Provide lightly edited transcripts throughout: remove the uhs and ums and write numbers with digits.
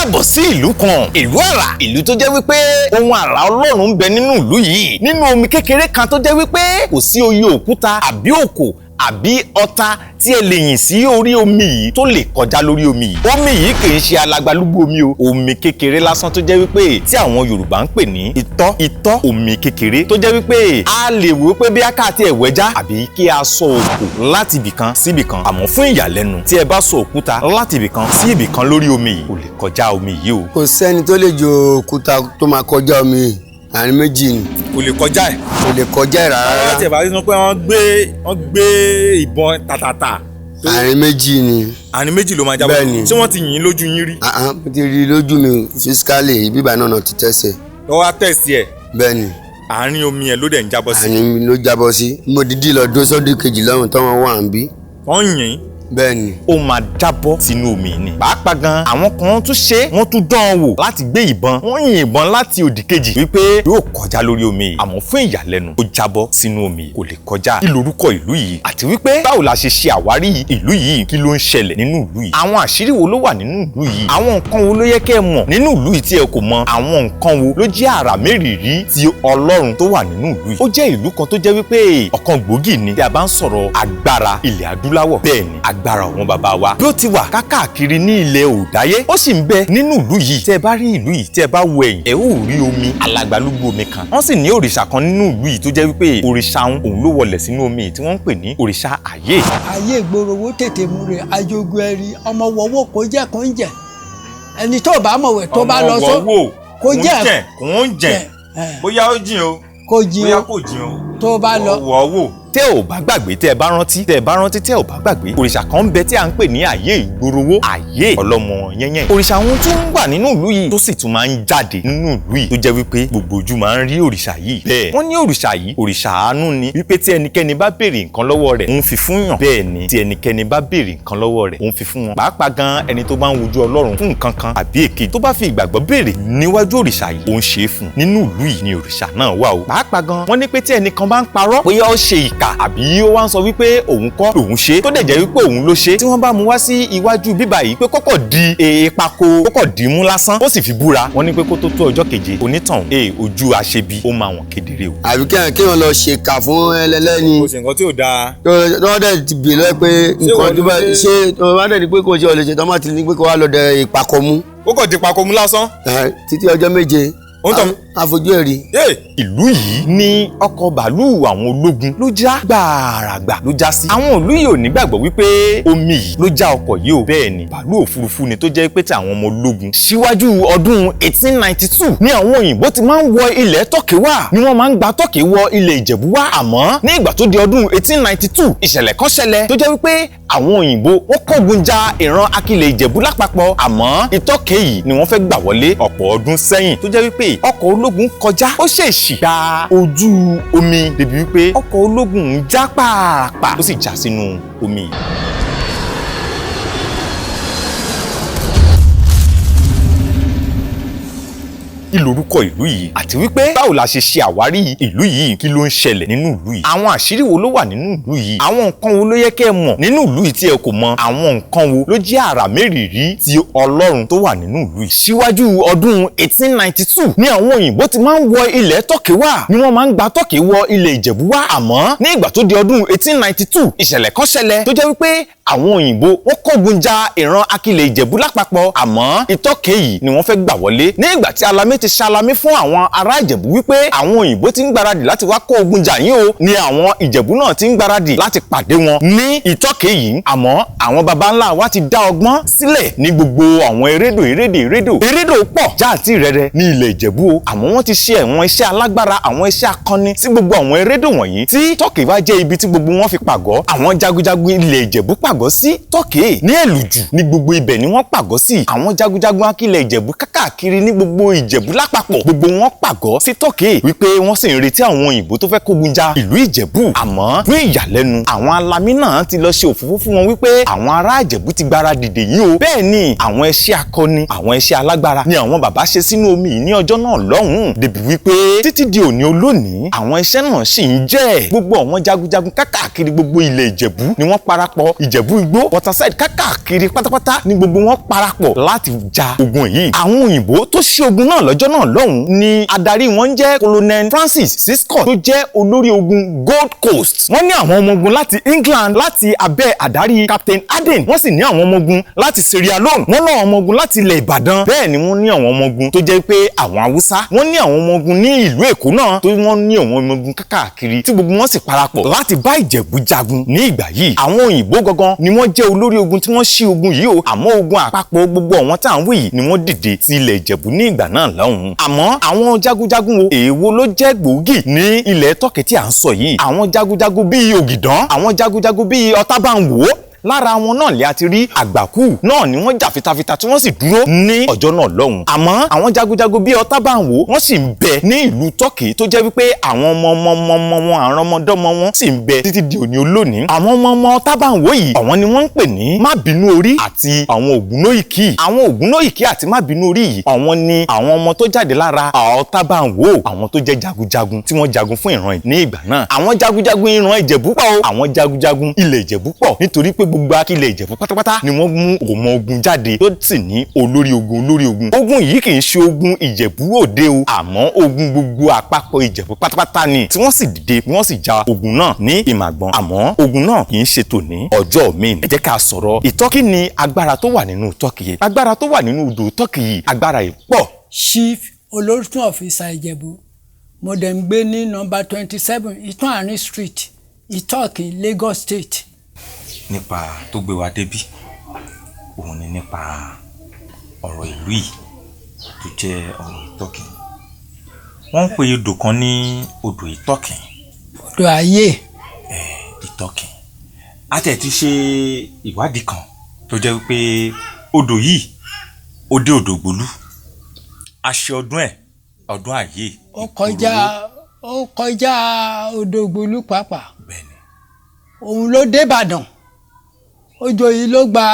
káàbọ̀ sí ìlú kan, ìlú àrà, ìlú tó jẹ́ wípé ohun àrà Ọlọ́run ń bẹ nínú ìlú yìí, nínú omi kékeré kan tó jẹ́ wípé kò sí oyè òkúta àbí òkò àbí ọta tí ẹ lè yìn sí orí omi yìí tó lè kọjá lórí omi yìí. Omi yìí kì í ṣe alagbalúgbú omi o, omi kékeré lásán tó jẹ́ wípé tí àwọn Yorùbá ń pè ní itọ́ omi kékeré tó jẹ́ wípé a lè wò pé bí akáàtì ẹ̀wẹ́já àbí kí a sọ òkò láti ibìkan sí ibìkan. Àmọ́ fún ìyàlẹ́nu tí ẹ bá sọ òkúta láti ibìkan sí ibìkan lórí omi yìí kò lè kọjá omi yìí o. Kò sẹ́ni tó lè jò òkúta tó máa kọjá omi yìí. Àárín méjì ni. Kò lè kọjá ẹ̀. Kò lè kọjá ẹ̀ rárá. Àwọn láti ẹ̀bá sínú pé wọ́n gbé ìbọn tàtàtà. Àárín méjì ni. Àárín méjì ló máa jábọ́. Bẹ́ẹ̀ni. Ṣé wọ́n ti yìn lójú yín rí? Mo ti rí lójú mi fisikálì bíbá náà ti tẹ̀sẹ̀. Lọ́wọ́ á tẹ̀sí ẹ̀. Bẹ́ẹ̀ni. Àárín omi ẹ̀ ló dẹ̀ ń jábọ́ sí. Àárín mi ló jábọ́ sí. Mo dídí lọ dó sọ́dún kejì lọ́rùn tọ́wọ́n wà ń bí. Wọ́n yìn. Bẹ́ẹ̀ni. Ó máa jábọ́ sínú omi ni. Pàápàá gan àwọn kan tún ṣe wọ́n tún dán an wò láti gbé ìbọn. Wọ́n yin ìbọn láti òdì kejì wípé yóò kọjá lórí omi yìí. Àmọ́ fún ìyàlẹ́nu ó jábọ́ sínú omi yìí kò lè kọjá. Kí lorúkọ ìlú yìí àti wípé báwo la ṣe ṣe àwárí ìlú yìí, kí ló ń ṣẹlẹ̀ nínú ìlú yìí. Àwọn àṣírí wo ló wà nínú ìlú yìí. Àwọn nǹkan wo ló yẹ kẹ́ ẹ mọ̀ nínú ìlú yìí tí ẹ kò mọ̀. Àwọn nǹkan wo ló jẹ́ àrà mérìírí ti Ọlọ́run tó wà nínú ìlú yìí. Ó jẹ́ ìlú kan tó jẹ́ wípé ọ̀kan gbòógì ni tí a bá ń sọ̀rọ̀ agbára ilẹ̀ adúláwọ̀. Bẹ́ẹ̀ ni agbára àwọn bàbá wa bí ó ti wà káàkiri ní ilẹ̀ òdáyé ó sì ń bẹ nínú ìlú yìí. Tẹ́ ẹ bá rí ìlú yìí tẹ́ ẹ bá wo ẹ̀yìn ẹ ó rí omi alagbalúgbú omi kan. Wọ́n sì ní òrìṣà kan nínú ìlú yìí tó jẹ́ wípé òrìṣà òun ló wọlẹ̀ sínú omi yìí tí wọ́n ń pè ní òrìṣà ayé. Ayé ìgboro wo tètè mú re ajogun ẹ̀rí ọmọ wọ̀wọ́ kò jẹ́ kó ń jẹ ẹni tó bá mọ̀wé tó bá lọ sọ kó jẹ́ kó ń jẹ bóyá ó jìn o kó jìn bóyá kò jìn o tó bá lọ wọ̀wọ́. Tẹ́ ò bá gbàgbé tẹ́ ẹ bá rántí tẹ́ ò bá gbàgbé òrìṣà kan ń bẹ tí à ń pè ní ayé ìgboro ayé ọlọ́mọ yẹ́nyẹ́. Òrìṣà òun tún wà nínú ìlú yìí tó sì tún máa ń jáde nínú ìlú yìí tó jẹ́ wípé gbogbo ojú máa ń rí òrìṣà yìí. Bẹ́ẹ̀ wọ́n ní òrìṣà yìí òrìṣà àánú ni wípé tí ẹnikẹ́ni bá béèrè nǹkan lọ́wọ́ rẹ̀ òun fi fún yàn. Bẹ́ẹ̀ ni tí ẹnikẹ́ni bá béèrè nǹkan lọ́wọ́ rẹ̀ òun fi fún wọn. Pàápàá gan ẹni tó bá ń wojú Ọlọ́run fún nǹkan kan àbí èkejì tó bá fi ìgbàgbọ́ béèrè níwájú òrìṣà yìí òun ṣe é fún. Nínú ìlú yìí ni òrìṣà náà wà o. Pàápàá gan wọ́n ní pé tí ẹnìkan bá ń parọ́ bóyá ó ṣe ìkà àbí ó wá ń sọ wípé òun kọ́ òun ṣe tó dẹ̀ jẹ́ wípé òun ló ṣe tí wọ́n bá mú wá sí iwájú bíbá yìí pé kọ́kọ́ di èèpako kọ́kọ́ dì í mú lásán ó sì fi búra wọ́n ní pé kó tó ọjọ́ keje onítàn ojú àṣebi ó máa wọ̀n kedere o. Àbí kí wọ́n lọ ṣe kà fún ẹlẹ́ni. Kò sí nǹkan tí ò dáa. Tọ́wọ́ dẹ̀ ti bì lọ pé nǹkan tó bá ṣe tọ́wọ́ dẹ̀ ni pé kò ṣe ọ̀lẹ̀ ṣe tọ́mọ̀ ti ní pé kó wá lọ dẹ ìpakọ̀ mú. Ó kàn di ìpakọ̀ mú lásán. Títí ọjọ́ méje. Àfojú ẹ̀rí. Ìlú yìí ní ọkọ̀ bàálù àwọn ológun ló já gbàràgbà ló já sí. Àwọn ìlú yìí ò ní gbàgbọ́ wípé omi yìí ló já ọkọ̀ yìí o. Bẹ́ẹ̀ ni bàálù òfurufú ni tó jẹ́ pé tí àwọn ọmọ ológun síwájú ọdún 1892 ní àwọn òyìnbó ti máa ń wọ ilẹ̀ Tọ́kì wá ni wọ́n máa ń gba Tọ́kì wọ ilẹ̀ Ìjẹ̀bú wá. Àmọ́ ní ìgbà tó di ọdún 1892 ìṣẹ̀lẹ̀ kan ṣẹlẹ̀ tó jẹ́ wípé àwọn òyìnbó wọ́n kógun ja ìran Akilẹ̀ Ìjẹ̀bú lápapọ̀. Àmọ́ Ìtọ́kì yìí ni wọ́n fẹ́ gbà wọlé ọ̀pọ̀ ọdún sẹ́yìn tó jẹ́ wípé ọkọ̀ ológun kọjá ó ṣèèṣì gba ojú omi débi wípé ọkọ̀ ológun ń já pààràpà ó sì já sínú omi. Kí lorúkọ ìlú yìí àti wípé báwo la ṣe ṣe àwárí ìlú yìí, kí ló ń ṣẹlẹ̀ nínú ìlú yìí. Àwọn àṣírí wo ló wà nínú ìlú yìí. Àwọn nǹkan wo ló yẹ kẹ́ ẹ mọ̀ nínú ìlú yìí tí ẹ kò mọ̀. Àwọn nǹkan wo ló jẹ́ àrà mérìírí ti Ọlọ́run tó wà nínú ìlú yìí. Síwájú ọdún 1892 ní àwọn òyìnbó ti máa ń wọ ilẹ̀ Tọ́kì wá ni wọ́n máa ń gba Tọ́kì wọ ilẹ̀ Ìjẹ̀bú wá. Àmọ́ ní ìgbà tó di ọdún 1892 ìṣẹ̀lẹ̀ kan ṣẹlẹ̀ tó jẹ́ wípé àwọn òyìnbó wọ́n kógun ja ìran Akilẹ̀ Ìjẹ̀bú lápapọ̀. Àmọ́ Ìtọ́kì yìí ni wọ́n fẹ́ gbà wọlé. Ní ìgbà tí alamí ti ṣalamí fún àwọn ará Ìjẹ̀bú wípé àwọn òyìnbó ti ń gbáradì láti wá kó ogun jà yín o ni àwọn Ìjẹ̀bú náà ti ń gbáradì láti pàdé wọn ní Ìtọ́kì yìí. Àmọ́ àwọn baba ńlá wa ti dá ọgbọ́n sílẹ̀ ní gbogbo àwọn erédò pọ̀ jáàtì rẹ̀rẹ̀ ní ilẹ̀ Ìjẹ̀bú o. Àmọ́ wọ́n ti ṣe àwọn iṣẹ́ alágbára àwọn iṣẹ́ akọni sí gbogbo àwọn erédò wọ̀nyí tí Tọ́kì bá jẹ́ ibi tí gbogbo wọn fi pàgọ́. Àwọn jagunjagun ilẹ̀ Ìjẹ̀bú pàgọ́ sí Tọ́kì ní Ẹ̀lùjù ní gbogbo ibẹ̀ ni wọ́n pàgọ́ sí. Àwọn jagunjagun Akilẹ̀ Ìjẹ̀bú káàkiri ní gbogbo Ìjẹ̀bú Ìjẹ̀bú lápapọ̀ gbogbo wọn pàgọ́ sí Tọ́kì wípé wọ́n sì ń retí àwọn òyìnbó tó fẹ́ kógun ja ìlú Ìjẹ̀bú. Àmọ́ fún ìyàlẹ́nu àwọn alamí náà ti lọ ṣe òfófó fún wọn wípé àwọn ará Ìjẹ̀bú ti gbára dìde yìí o. Bẹ́ẹ̀ ni àwọn ẹṣẹ́ akọni àwọn ẹṣẹ́ alágbára ni àwọn bàbá ṣe sínú omi yìí ní ọjọ́ náà lọ́hùn-ún débi wípé títí di òní olónìí àwọn ẹṣẹ́ náà sì ń jẹ́. Gbogbo àwọn jagunjagun kákàkiri gbogbo ilẹ̀ Ìjẹ̀bú ni wọ́n parapọ̀. Ìjẹ̀bú Igbó Waterside kákàkiri pátápátá ni gbogbo wọn parapọ̀ láti ja ogun yìí. Àwọn òyìnbó tó ṣe ogun náà lọ́jọ́ náà lọ́hùn-ún ni adarí wọn jẹ́ Colonel Francis Scott tó jẹ́ olórí ogun Gold Coast. Wọ́n ní àwọn ọmọ ogun láti England láti abẹ́ àdarí Captain Aden. Wọ́n sì ní àwọn ọmọ ogun láti Sierra Leone. Wọ́n ní àwọn ọmọ ogun láti ilẹ̀ Ìbàdàn. Bẹ́ẹ̀ ni wọ́n ní àwọn ọmọ ogun tó jẹ́ pé àwọn Haúsá. Wọ́n ní àwọn ọmọ ogun ní ìlú Èkó náà tó wọ́n ní àwọn ọmọ ogun kákàkiri tí gbogbo wọn sì parapọ̀ láti bá Ìjẹ̀bú jagun ní ìgbà yìí. Àwọn òyìnbó gangan ni wọ́n jẹ́ olórí ogun tí wọ́n ṣí ogun yìí o. Àmọ́ ogun àpapọ̀ gbogbo àwọn tá à ń wí yìí ni wọ́n dìde sí ilẹ̀ Ìjẹ̀bú ní ìgbà náà lọ́hùn-ún. Àmọ́ àwọn jagunjagun wo èèwo ló jẹ́ gbòógì ní ilẹ̀ Tọ́kì tí à ń sọ yìí. Àwọn jagunjagun bíi Ògìdán, àwọn jagunjagun bíi Ọ̀tábànwò. Lára wọn náà lè àti rí Àgbàkú náà ni wọ́n jà fitafita tí wọ́n sì dúró ní ọjọ́ náà lọ́hùn. Àmọ́ àwọn jagunjagun bíi Ọ̀tábànwò wọ́n sì ń bẹ ní ìlú Tọ́kì tó jẹ́ wípé àwọn ọmọ wọn àwọn ọmọdọ́mọ wọn sì ń bẹ títí di òní olónìí. Àwọn ọmọ Ọ̀tábànwò yìí àwọn ni wọ́n ń pè ní Mábìnú Orí àti àwọn Ògúnóìkì. Àwọn Ògúnóìkì àti Mábìnú Orí yìí àwọn ni àwọn ọmọ tó jáde lára Ọ̀tábànwò, àwọn tó jẹ́ jagunjagun tí wọ́n jagun fún ìran ní ìgbà náà. Àwọn jagunjagun ìran Ìjẹ̀bú pọ̀ o, àwọn jagunjagun ilẹ̀ Ìjẹ̀bú pọ̀ nítorí pé gbogbo akílẹ̀ Ìjẹ̀bú pátápátá ni wọ́n mú ọmọ ogun jáde tó sì ní olórí ogun. Ogun yìí kì í ṣe ogun Ìjẹ̀bú Òde o, àmọ́ ogun gbogbo àpapọ̀ Ìjẹ̀bú pátápátá ni tí wọ́n sì dìde wọ́n sì ja ogun náà ní Ìmàgbọ́n. Àmọ́ ogun náà kì í ṣe tòní ọjọ́ mi. Ẹ jẹ́ ká sọ̀rọ̀ Ìtọ́kì ni agbára tó wà nínú Tọ́kì yìí. Agbára tó wà nínú odò Tọ́kì yìí agbára yìí pọ̀. Chief Olótùn Ọ̀fíìsà Ìjẹ̀bú mo dẹ̀ ń gbé ní nọ́mbà 27 Ìtàn Àárín Street Ìtọ́kì Lagos State. Nípa tó gbé wa débí òun ni nípa ọ̀rọ̀ ìlú yìí tó jẹ́ ọ̀rọ̀ Ìtọ́kì. Wọ́n ń pe odò kan ní odò Ìtọ́kì. Odò ayé. Ìtọ́kì. A tẹ̀ ti ṣe ìwádìí kan tó jẹ́ wípé odò yìí ó dé odò Ògbólú. A ṣe ọdún ayé. Ó kọjá odò Ògbólú pàápàá. Bẹ́ẹ̀ni. Òun ló dé Ìbàdàn. Odò yìí ló gba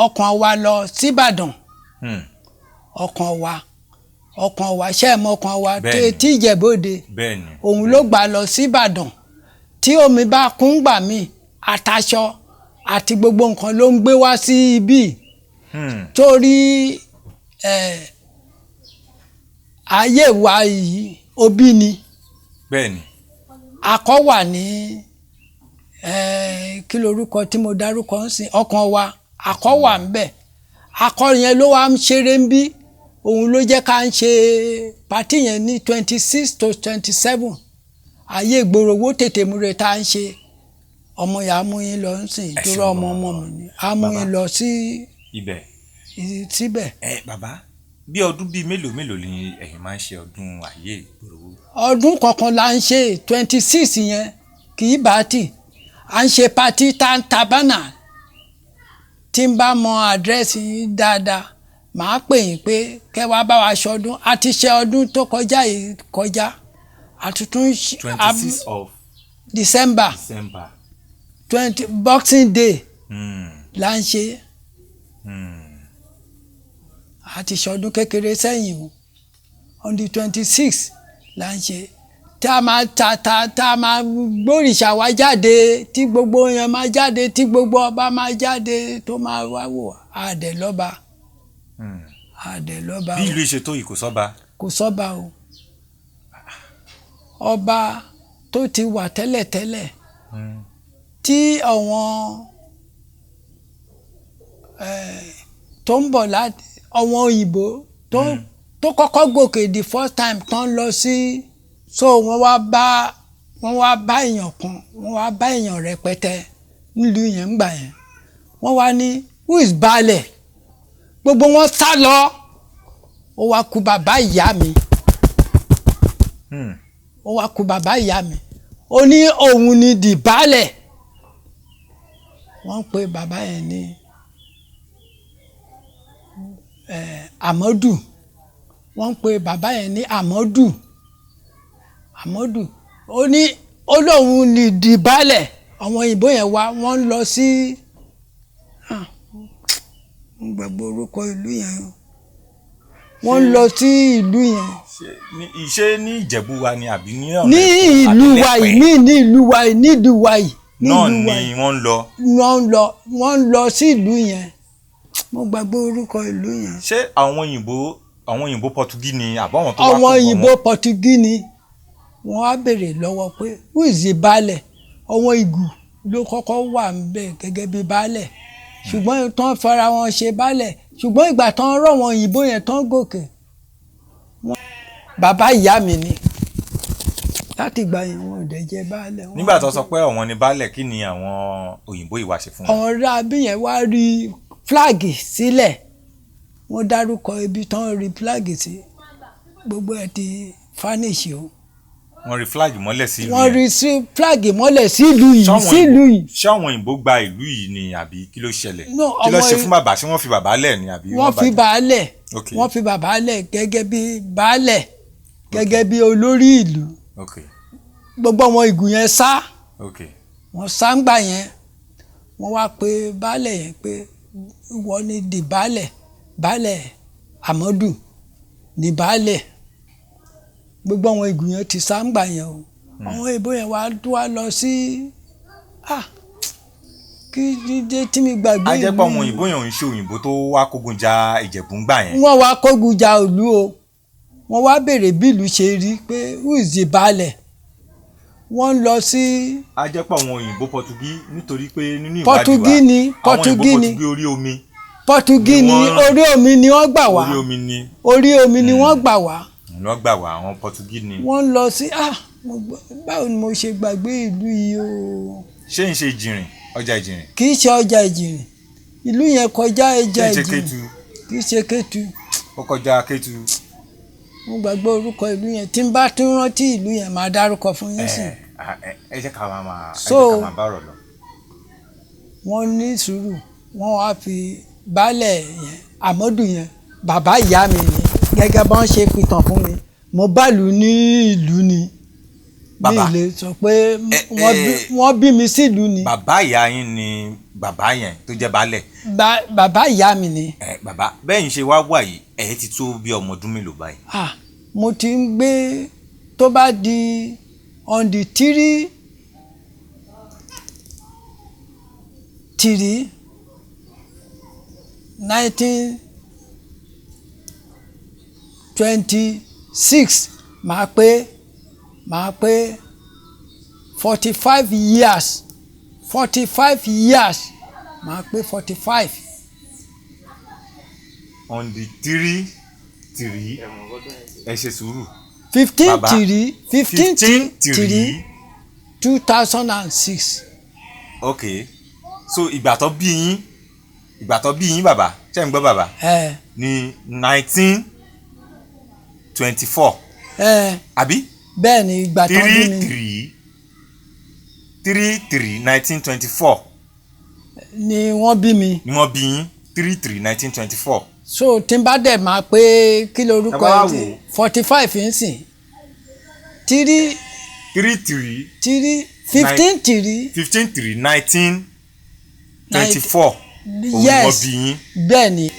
ọkàn wa lọ síbàdàn. ọkàn wa ṣe mọ ọkàn wa tí Ìjẹ̀bú-Òde. Òun ló gbà lọ síbàdàn. Tí omi bá kún gbà mí àtàṣọ àti gbogbo nǹkan ló ń gbé wá sí ibí. Torí ayé wa yìí òbí ni. Bẹ́ẹ̀ni. Akọ wà ní kí lorúkọ tí mo dárúkọ ń sìn ọkàn wa akọ wà ń bẹ. Akọ yẹn ló wá ń ṣeré ń bí. Òun ló jẹ́ ká ń ṣe pàtí yẹn ní 26 to 27. Ayé ìgboro owó tètè múre tá ń ṣe. Ọmọ yà á mú yín lọ ń sìn ìdúró ọmọ mi ni á mú yín lọ sí ibẹ̀. Síbẹ̀. Bàbá bí ọdún bíi mélòó ni ẹ̀yin máa ń ṣe ọdún ayé ìgboro? Ọdún kọ̀ọ̀kan la ń ṣe 26 yẹn kì í bá tì. À ń ṣe pàtí tantabana. Tí n bá mọ àdírẹ́sì yín dáadáa màá pè yín pé kẹ́ wá bá wa ṣọdún. A ti ṣe ọdún tó kọjá yìí kọjá. Àtúntún 26 of December 20 Boxing Day là ń ṣe. A ti ṣọdún kékeré sẹ́yìn o. On the 26 là ń ṣe. Tá a máa gbóríṣà wá jáde tí gbogbo yẹn máa jáde tí gbogbo ọba máa jáde tó máa wá wò àdẹ̀lọ́ba. Bí ìlú ìṣètò yìí kò sọ́ba. Kò sọ́ba o. Ọba tó ti wà tẹ́lẹ̀tẹ́lẹ̀ tí àwọn tó ń bọ̀ láti àwọn òyìnbó tó kọ́kọ́ gòkè the first time tán lọ sí so wọ́n wá bá èèyàn kan wọ́n wá bá èèyàn rẹpẹtẹ nílùú yẹn ń gbà yẹn wọ́n wá ní who is baálẹ̀ gbogbo wọn sá lọ ó wá kù bàbá ìyá mi ó ní òun ni di baálẹ̀ wọ́n pe bàbá yẹn ní Amadu wọ́n ń pe bàbá yẹn ní Àmọ́dù ó ní olóhùn ní ìdìbálẹ̀ àwọn òyìnbó yẹn wá wọ́n ń lọ sí ń gbàgbọ́ orúkọ ìlú yẹn wọ́n ń lọ sí ìlú yẹn. ṣé ní Ìjẹ̀bú wa ni àbí ní ọ̀nà ní ìlú wa yìí ní ìlú wa yìí ní ìlú wa yìí. náà ni wọ́n ń lọ. wọ́n ń lọ sí ìlú yẹn mo gbàgbọ́ orúkọ ìlú yẹn. ṣé àwọn òyìnbó Pọtugí ni àbáwọn tó wá kó àwọn òyìnbó Pọtugí ni wọ́n á béèrè lọ́wọ́ pé who is the baálẹ̀ àwọn Ìgù ló kọ́kọ́ wà níbẹ̀ gẹ́gẹ́ bí baálẹ̀ ṣùgbọ́n tán fara wọn ṣe baálẹ̀ ṣùgbọ́n ìgbà tán rọ̀ wọn òyìnbó yẹn tán gòkè. bàbá ìyá mi ni láti ìgbà yẹn wọn ò dẹ̀ jẹ́ baálẹ̀. nígbà tó sọ pé àwọn ni baálẹ̀ kí ni àwọn òyìnbó ìwà ṣe fún wọn. àwọn rábì yẹn wá rí fúláàgì sílẹ̀ wọ́n dárúkọ ibi tán rí fúláàgì sí gbogbo ẹ̀ ti fánísì o. wọ́n rí flag mọ́lẹ̀ sí ìlú yẹn. wọ́n rí flag mọ́lẹ̀ sí ìlú yìí ṣé àwọn òyìnbó gba ìlú yìí ni àbí kí ló ṣẹlẹ̀ kí ló ṣe fún bàbá ṣé wọ́n fi bàbá lẹ̀ ni àbí wọ́n fi baálẹ̀ wọ́n fi bàbá lẹ̀ gẹ́gẹ́ bí baálẹ̀ gẹ́gẹ́ bí olórí ìlú gbogbo àwọn Ìgù yẹn sá wọ́n sá ń gbà yẹn wọ́n wá pe baálẹ̀ yẹn pé wọ́n ní di baálẹ̀ Àmọ́dù ní baálẹ̀ gbogbo àwọn Ìgù yẹn ti sá ń gbà yẹn o àwọn ìbò yẹn wá lọ sí kí dídé tí mi gbàgbé. a jẹ́ pé àwọn òyìnbó yẹn ò ń ṣe òyìnbó tó wá kógun ja Ìjẹ̀bú ń gbà yẹn. wọ́n wá kógun ja ìlú o wọ́n wá béèrè bí ìlú ṣe rí pé who is the baálẹ̀ wọ́n lọ sí. a jẹ́ pé àwọn òyìnbó Pọtugí nítorí pé nínú ìwádìí wa Pọtugí ni Pọtugí orí omi. Pọtugí ni orí omi ni wọ́n gbà wá orí omi ni wọ́n gbà wá. wọ́n gbà wá àwọn Pọtugí ni. wọ́n lọ sí báwo ni mo ṣe gbàgbé ìlú yìí o. ṣé ń ṣe Ìjìnrìn ọjà Ìjìnrìn. kì í ṣe ọjà Ìjìnrìn ìlú yẹn kọjá ẹja Ìjìnrìn kì í ṣe Kétu. ó kọjá Kétu. mo gbàgbé orúkọ ìlú yẹn tí n bá tún rántí ìlú yẹn máa dárúkọ fún yín sí. ẹ jẹ́ ká máa bá ọ̀rọ̀ lọ. wọ́n ní sùúrù wọ́n wá fi baálẹ̀ yẹn Àmọ́dù yẹn bàbá ìyá mi ni gẹ́gẹ́ bọ́n ṣe fi tàn fún mi mo bàlù ní ìlú ni mi lè sọ pé wọ́n bí mi sílùú ni. bàbá ìyá yín ni bàbá yẹn tó jẹ́ baálẹ̀. bàbá ìyá mi ni. bàbá bẹ́ẹ̀ ń ṣe wá wà yìí ẹ̀ ti tó bí ọmọ ọdún mélòó báyìí. mo ti ń gbé tó bá di on the 1926 máa pé 45 years máa pé 45. on the 3 ẹ ṣe sùúrù. 15 2006. ok so ìgbà tó bí yín bàbá ṣé ń gbọ́ bàbá. ní 1924. àbí. bẹ́ẹ̀ ni ìgbà tó bí mi. 1924. ni wọ́n bí mi. ni wọ́n bí yín 1924. so tí n bá dẹ̀ máa pé kí lorúkọ ẹ ti 45 ń sìn 15 1924. yes wọ́n bí yín. bẹ́ẹ̀ ni.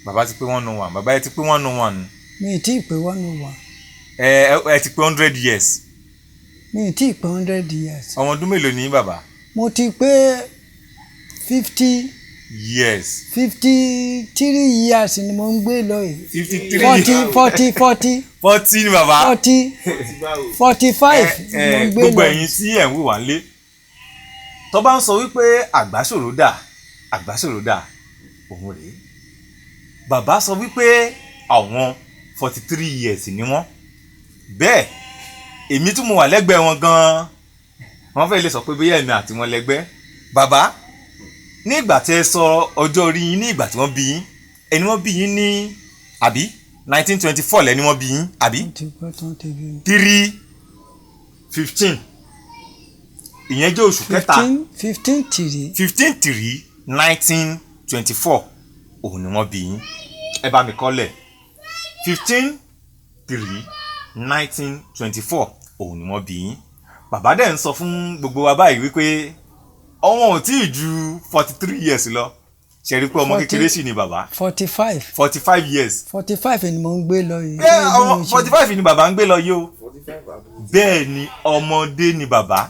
bàbá ti pé 101 bàbá ẹ ti pé 101. mi ì tí ì pé 101. ẹ ti pé 100 years. mi ì tí ì pé 100 years. ọmọ ọdún mélòó ni bàbá. mo ti pé 50 years. 53 years ni mo ń gbé lọ yìí. 40 ni bàbá. 45 ni mo ń gbé lọ. gbogbo ẹ̀yin tí ẹ̀ ń wò wá lé tó bá ń sọ wípé àgbàsòrò dà òun rèé bàbá sọ wípé àwọn 43 years ni wọ́n bẹ́ẹ̀ èmi tí mo wà lẹ́gbẹ̀ẹ́ wọn gan-an wọ́n fẹ́ lè sọ pé bóyá èmi àti wọn lẹ́gbẹ́ bàbá ní ìgbà tí ẹ sọ ọjọ́ orí yín ní ìgbà tí wọ́n bí yín ẹni wọ́n bí yín ní àbí 1924 lẹ́ni wọ́n bí yín àbí 3/15 ìyẹn jẹ́ oṣù kẹta 15/3/1924 òun ni wọ́n bí yín ẹ bá mi kọ́lẹ̀ 15/3/1924 òun ni wọ́n bí yín. Bàbá dẹ̀ ń sọ fún gbogbo wa báyìí wípé ọmọ ò tí ì ju 43 years lọ. Ṣé rí pé ọmọ kékeré sì ni bàbá. 45 years. 45 ni mo ń gbé lọ yìí. Ọmọ 45 ni bàbá ń gbé lọ yìí o. Bẹ́ẹ̀ ni ọmọdé ni bàbá.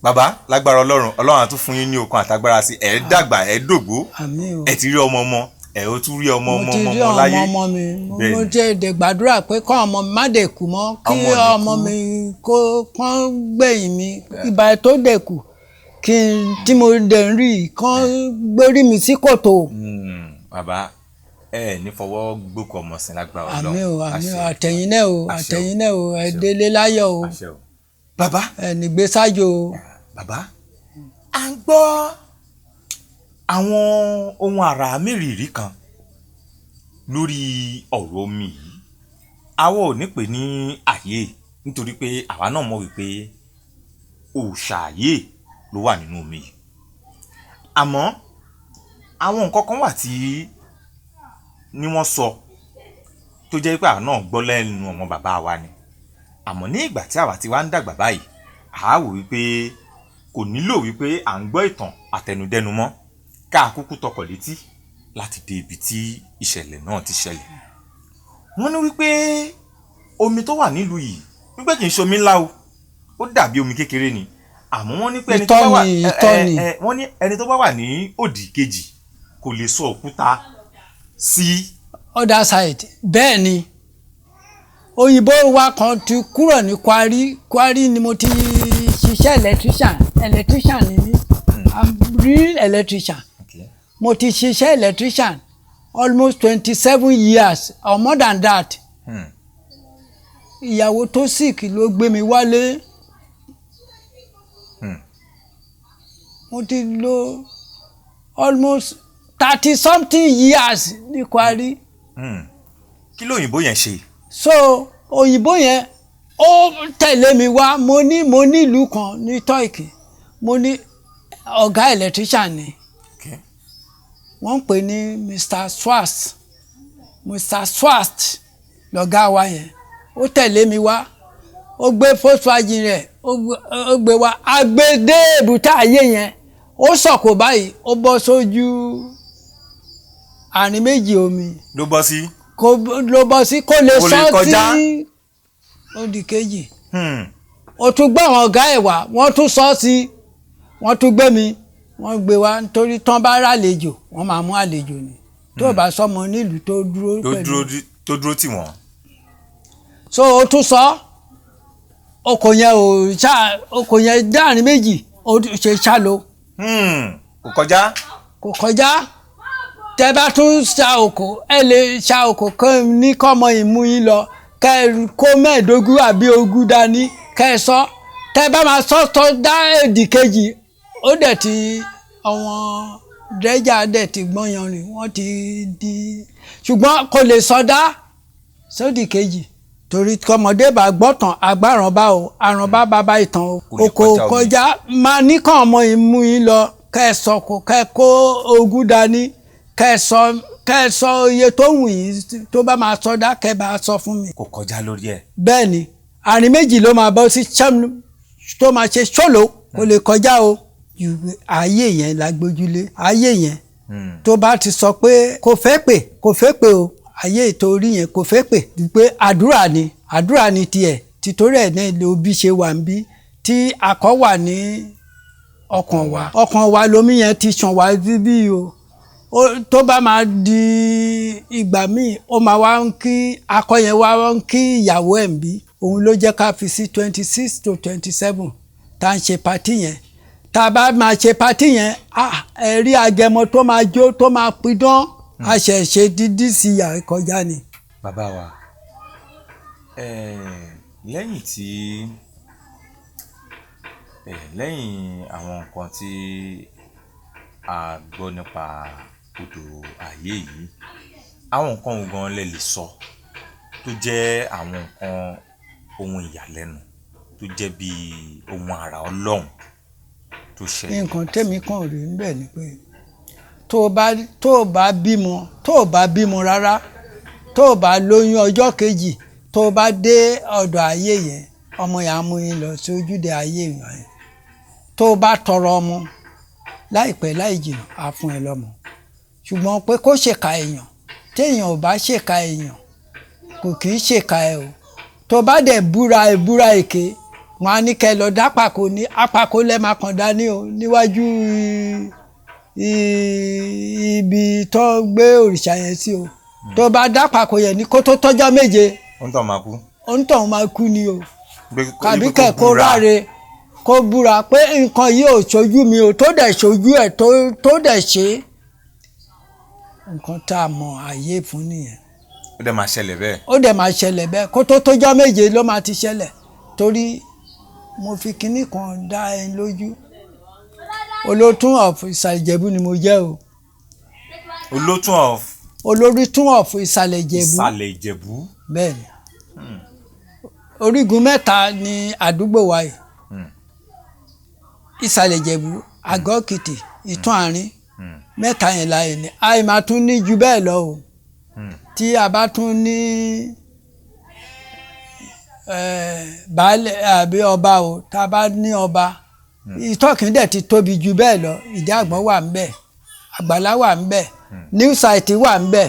Bàbá lágbára Ọlọ́run á tún fún yín ní okun àtagbára sí ẹ̀ dàgbà ẹ̀ dògbó. Àmín o. Ẹ ti rí ọmọ ẹ̀ ó tún rí ọmọ láyé. mo ti rí ọmọ mi mo jẹ́ èdè gbàdúrà pé kọ́ ọmọ mi má dẹ̀kù mọ́ kí ọmọ mi kó kán gbẹ̀yìn mi ìbà tó dẹ̀kù kí n tí mo dẹ̀ ń rí kán gbórí mi sí kòtò. Bàbá ẹ ní fọwọ́ gbókò ọmọ sí lágbára Ọlọ́run. Àmín o àtẹ̀yìn náà o ẹ délé láyọ̀ o. Bàbá ẹ nígbé sájò o. Bàbá à ń gbọ́ àwọn ohun àrà mérìírí kan lórí ọ̀rọ̀ omi yìí. Àwa ò ní pè ní àyè nítorí pé àwa náà mọ̀ wípé òòṣà àyè ló wà nínú omi yìí. Àmọ́ àwọn nǹkan kan wà tí ni wọ́n sọ tó jẹ́ pé àwa náà gbọ́ lẹ́nu àwọn bàbá wa ni. Àmọ́ ní ìgbà tí àwa ti wá ń dàgbà báyìí àá wò wípé kò nílò wípé à ń gbọ́ ìtàn àtẹnudẹ́nu mọ́ ká kúkú tọkọ̀ létí láti dé ibi tí ìṣẹ̀lẹ̀ náà ti ṣẹlẹ̀. Wọ́n ní wípé omi tó wà nílùú yìí wípé kì í ṣe omi ńlá o, ó dàbí omi kékeré ni. Àmọ́ wọ́n ní pé ẹni tó bá wà ní òdì kejì kò lè sọ òkúta sí other side. Bẹ́ẹ̀ ni òyìnbó wa kan ti kúrò ní Kwari ni mo ti ṣiṣẹ́ electrician ni mí. I'm real electrician. Okay. Mo ti ṣiṣẹ́ electrician almost 27 years or more than that. Ìyàwó tó sick ló gbé mi wálé. Mo ti lò almost 30 something years ní Kwari. Kí lóyìnbó yẹn ṣe? So òyìnbó yẹn ó tẹ̀lé mi wá mo ní ìlú kan ní Turkey mo ní ọ̀gá electrician ni. Okay. Wọ́n ń pè ní Mr. Swast lọ̀gá wa yẹn ó tẹ̀lé mi wá ó gbé Volkswagen rẹ̀ ó gbé wá agbédé èbúté ayé yẹn ó sọ̀kò báyìí ó bọ́ sójú àárín méjì omi. Ló bọ́ sí kó lè sọ sí òdì kejì. Ó tún gbé àwọn ọ̀gá ẹ̀ wá wọ́n tún sọ sí wọ́n tún gbé mi wọ́n gbé wá nítorí tán bá ràlejò wọ́n máa mú àlejò ni tó bá sọmọ nílùú tó dúró tì wọ́n. So ó tún sọ ọkọ̀ yẹn dáàrin méjì ó ṣe ṣálo. Kò kọjá tẹ bá tún ṣa òkò ẹ lè ṣa òkò kan ní kọ́mọ ìmú yín lọ kẹ kó mẹ́ẹ̀ẹ́dógún àbí ogún dání kẹ sọ tẹ bá máa sọ dá èdè kejì ó dẹ̀ ti àwọn dẹ́jà dẹ̀ ti gbọ́n rìn wọ́n ti di ṣùgbọ́n kò lè sọdá sódì kejì torí kọmọdé bá gbọ́tàn agbárànbá o àrànbá bàbá ìtàn o òkò kọjá máa ní kàn ọmọ ìmú yín lọ kẹ sọ kẹ kó ogún dání kẹ sọ iye tó wù yín tó bá máa sọdá kẹ bá sọ fún mi. Kò kọjá lórí ẹ̀. Bẹ́ẹ̀ ni àárín méjì ló máa bọ́ sí tó máa ṣe ṣòlò kò lè kọjá o ayé yẹn la gbójúlé ayé yẹn tó bá ti sọ pé kò fẹ́ pè o ayé ìtorí yẹn kò fẹ́ pè pé àdúrà ni tiẹ̀ títorí ẹ̀ náà ló bí ṣe wà ń bí tí akọ wà ní ọkàn wa lómi yẹn ti ṣàn wá bí o tó bá máa di ìgbà míì ó máa wá ń kí akọ yẹn wá ń kí ìyàwó ẹ̀ ń bí òun ló jẹ́ ká fi sí 26 to 27 tá à ń ṣe pàtí yẹn tá a bá máa ṣe pàtí yẹn ẹ̀rí agẹmọ tó máa jó tó máa pidán a ṣe dídí sí ìyá kọjá ni. Bàbá wa lẹ́yìn àwọn nǹkan tí a gbọ́ nípa odò ayé yìí àwọn nǹkan wo gan lẹ lè sọ tó jẹ́ àwọn nǹkan ohun ìyàlẹ́nu tó jẹ́ bíi ohun àrà Ọlọ́run tó ṣẹlẹ̀. Nǹkan tèmi kàn rí níbẹ̀ ni pé tó o bá bímọ rárá tó o bá lóyún ọjọ́ kejì tó o bá dé ọ̀dọ̀ ayé yẹn ọmọ yẹn á mú yín lọ sí ojúde ayé yẹn tó o bá tọrọ ọmọ láìpẹ́ láì jìnnà á fún ẹ lọ́mọ ṣùgbọ́n pé kó ṣèkà èèyàn téèyàn ò bá ṣèkà èèyàn kò kì í ṣèkà ẹ o tó bá dẹ̀ búra èké wọn á ní kẹ́ lọ dápàkó ní apàkó lẹ́ẹ̀ máa kàn dání o níwájú ibi tó gbé òrìṣà yẹn sí o tó bá dápàkó yẹn ní kó tó tọ́jọ́ méje òǹtọ̀ máa kú ni o kàbí kẹ̀ kó ráre kó búra pé nǹkan yìí ò ṣojú mi o tó dẹ̀ ṣojú ẹ̀ tó dẹ̀ ṣe nǹkan tá a mọ àyè fún nìyẹn. ó dẹ̀ máa ṣẹlẹ̀ bẹ́ẹ̀. ó dẹ̀ máa ṣẹlẹ̀ bẹ́ẹ̀ kó tó tójọ́ méje ló máa ti ṣẹlẹ̀ torí mo fi kinní kan dá ẹ lójú olótún of Ìsàlẹ̀ Ìjẹ̀bú ni mo jẹ́ o. olótún of Ìsàlẹ̀ Ìjẹ̀bú. Ìsàlẹ̀ Ìjẹ̀bú. bẹ́ẹ̀ni orígun mẹ́ta ni àdúgbò wa yìí Ìsàlẹ̀ Ìjẹ̀bú Àgọ́ Èkìtì Ìtún Àárín mẹ́ta yẹn láàyè ni àì máa tún ní ju bẹ́ẹ̀ lọ o tí a bá tún ní baálẹ̀ àbí ọba o tá a bá ní ọba ìtọ́kìn dẹ̀ ti tóbi ju bẹ́ẹ̀ lọ Ìdí Àgbọ̀n wà ń bẹ̀ Àgbàlá wà ń bẹ̀ New Site wà ń bẹ̀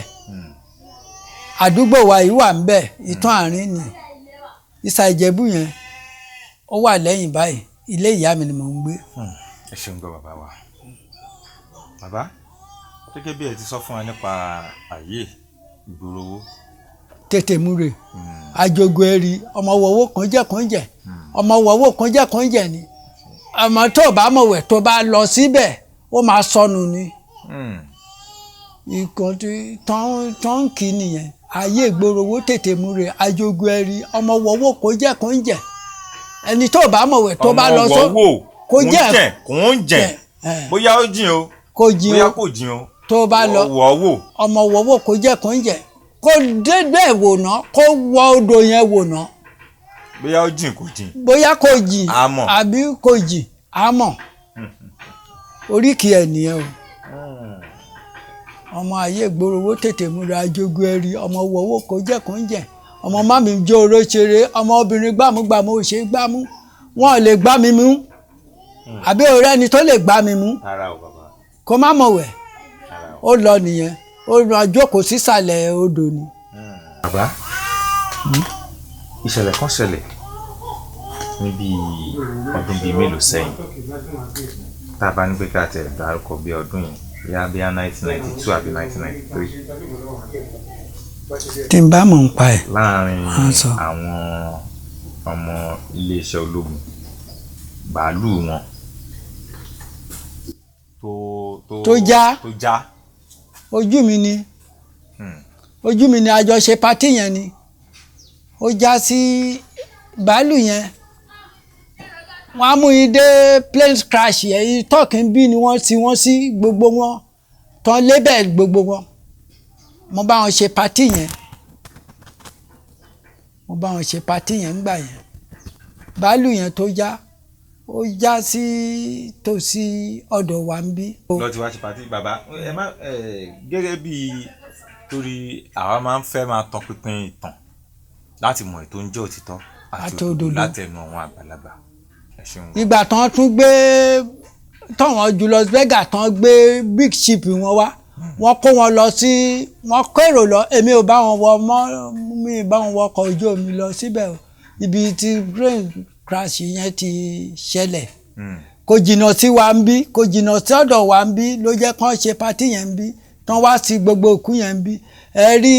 àdúgbò wa yìí wà ń bẹ̀ Ìtún Àárín ni Ìsàlẹ̀ Ìjẹ̀bú yẹn ó wà lẹ́yìn báyìí ilé ìyá mi ni mò ń gbé. ẹ ṣeun gan bàbá wa bàbá gẹ́gẹ́ bí ẹ ti sọ fún wa nípa ààyè ìgboro owó. tètè múre àjogún ẹ̀rí ọmọ wọ̀wọ́ kan jẹ́ ọmọ wọ̀wọ́ kan jẹ́ ni ọmọ tó bá mọ̀wẹ̀ tó bá lọ síbẹ̀ ó máa sọnù ni ìkan tó ń kí nìyẹn ààyè ìgboro owó tètè múre àjogún ẹ̀rí ọmọ wọ̀wọ́ kan jẹ́ ẹni tó bá mọ̀wẹ̀ tó bá lọ sọ kó jẹ́ bóyá ó jìn o bóyá kò jìn o tó bá lọ ọmọ wọ̀wọ́ kó jẹ́ kó débẹ̀ wò ná kó wọ odò yẹn wò ná. bóyá ó jìn kò jìn. bóyá kò jìn àbí kò jìn àmọ́ oríkì ẹ̀ nìyẹn o. ọmọ ayé ìgboro owó tètè múra àjogún ẹ̀rí ọmọ wọ̀wọ́ kó jẹ́ ọmọ mami jó oró ṣeré ọmọ obìnrin gbámúgbàmú ò ṣe gbámú wọn ò lè gbá mi mú àbí ọ̀rẹ́ ẹni tó lè gbá mi mú kó má mọ̀wẹ̀ ó lọ nìyẹn ó lọ jókòó sísàlẹ̀ odò ni. bàbá ìṣẹ̀lẹ̀ kan ṣẹlẹ̀ níbi ọdún bíi mélòó sẹ́yìn tá a bá ní pé ká tẹ̀ dárúkọ bí ọdún yìí bíi 1992 àbí 1993. tí n bá mọ̀ ń pa ẹ̀. láàrin àwọn ọmọ iléeṣẹ́ ológun bàálù wọn tó já ojú mi ni àjọṣe pátì yẹn ni ó já sí bàálù yẹn wọ́n á mú yín dé plane crash yẹn ìtọ́kìn bí ni wọ́n sí gbogbo wọn tán lébẹ̀ gbogbo wọn mo bá wọn ṣe pátì yẹn ńgbà yẹn bàálù yẹn tó já ó já sí tòsí ọ̀dọ̀ wa ń bí. lọ ti wá ṣe pàtí bàbá ẹ má gẹ́gẹ́ bí torí àwa máa ń fẹ́ máa tọpinpin ìtàn láti mọ ètò ń jẹ́ òtítọ́ àti òdodo látẹnu àwọn àgbàlagbà. ìgbà tán tún gbé tọ̀wọ́n Julius Berger tán gbé big ship wọn wá wọ́n kó wọn lọ sí wọ́n kó èrò lọ èmi ò bá wọn wọ ọkọ̀ ojú omi lọ síbẹ̀ ibi tí plane crash yẹn ti ṣẹlẹ̀ kò jìnnà sí wa ń bí kò jìnnà sí ọ̀dọ̀ wa ń bí ló jẹ́ kán ṣe pátì yẹn ń bí tán wá sí gbogbo òkú yẹn ń bí ẹ rí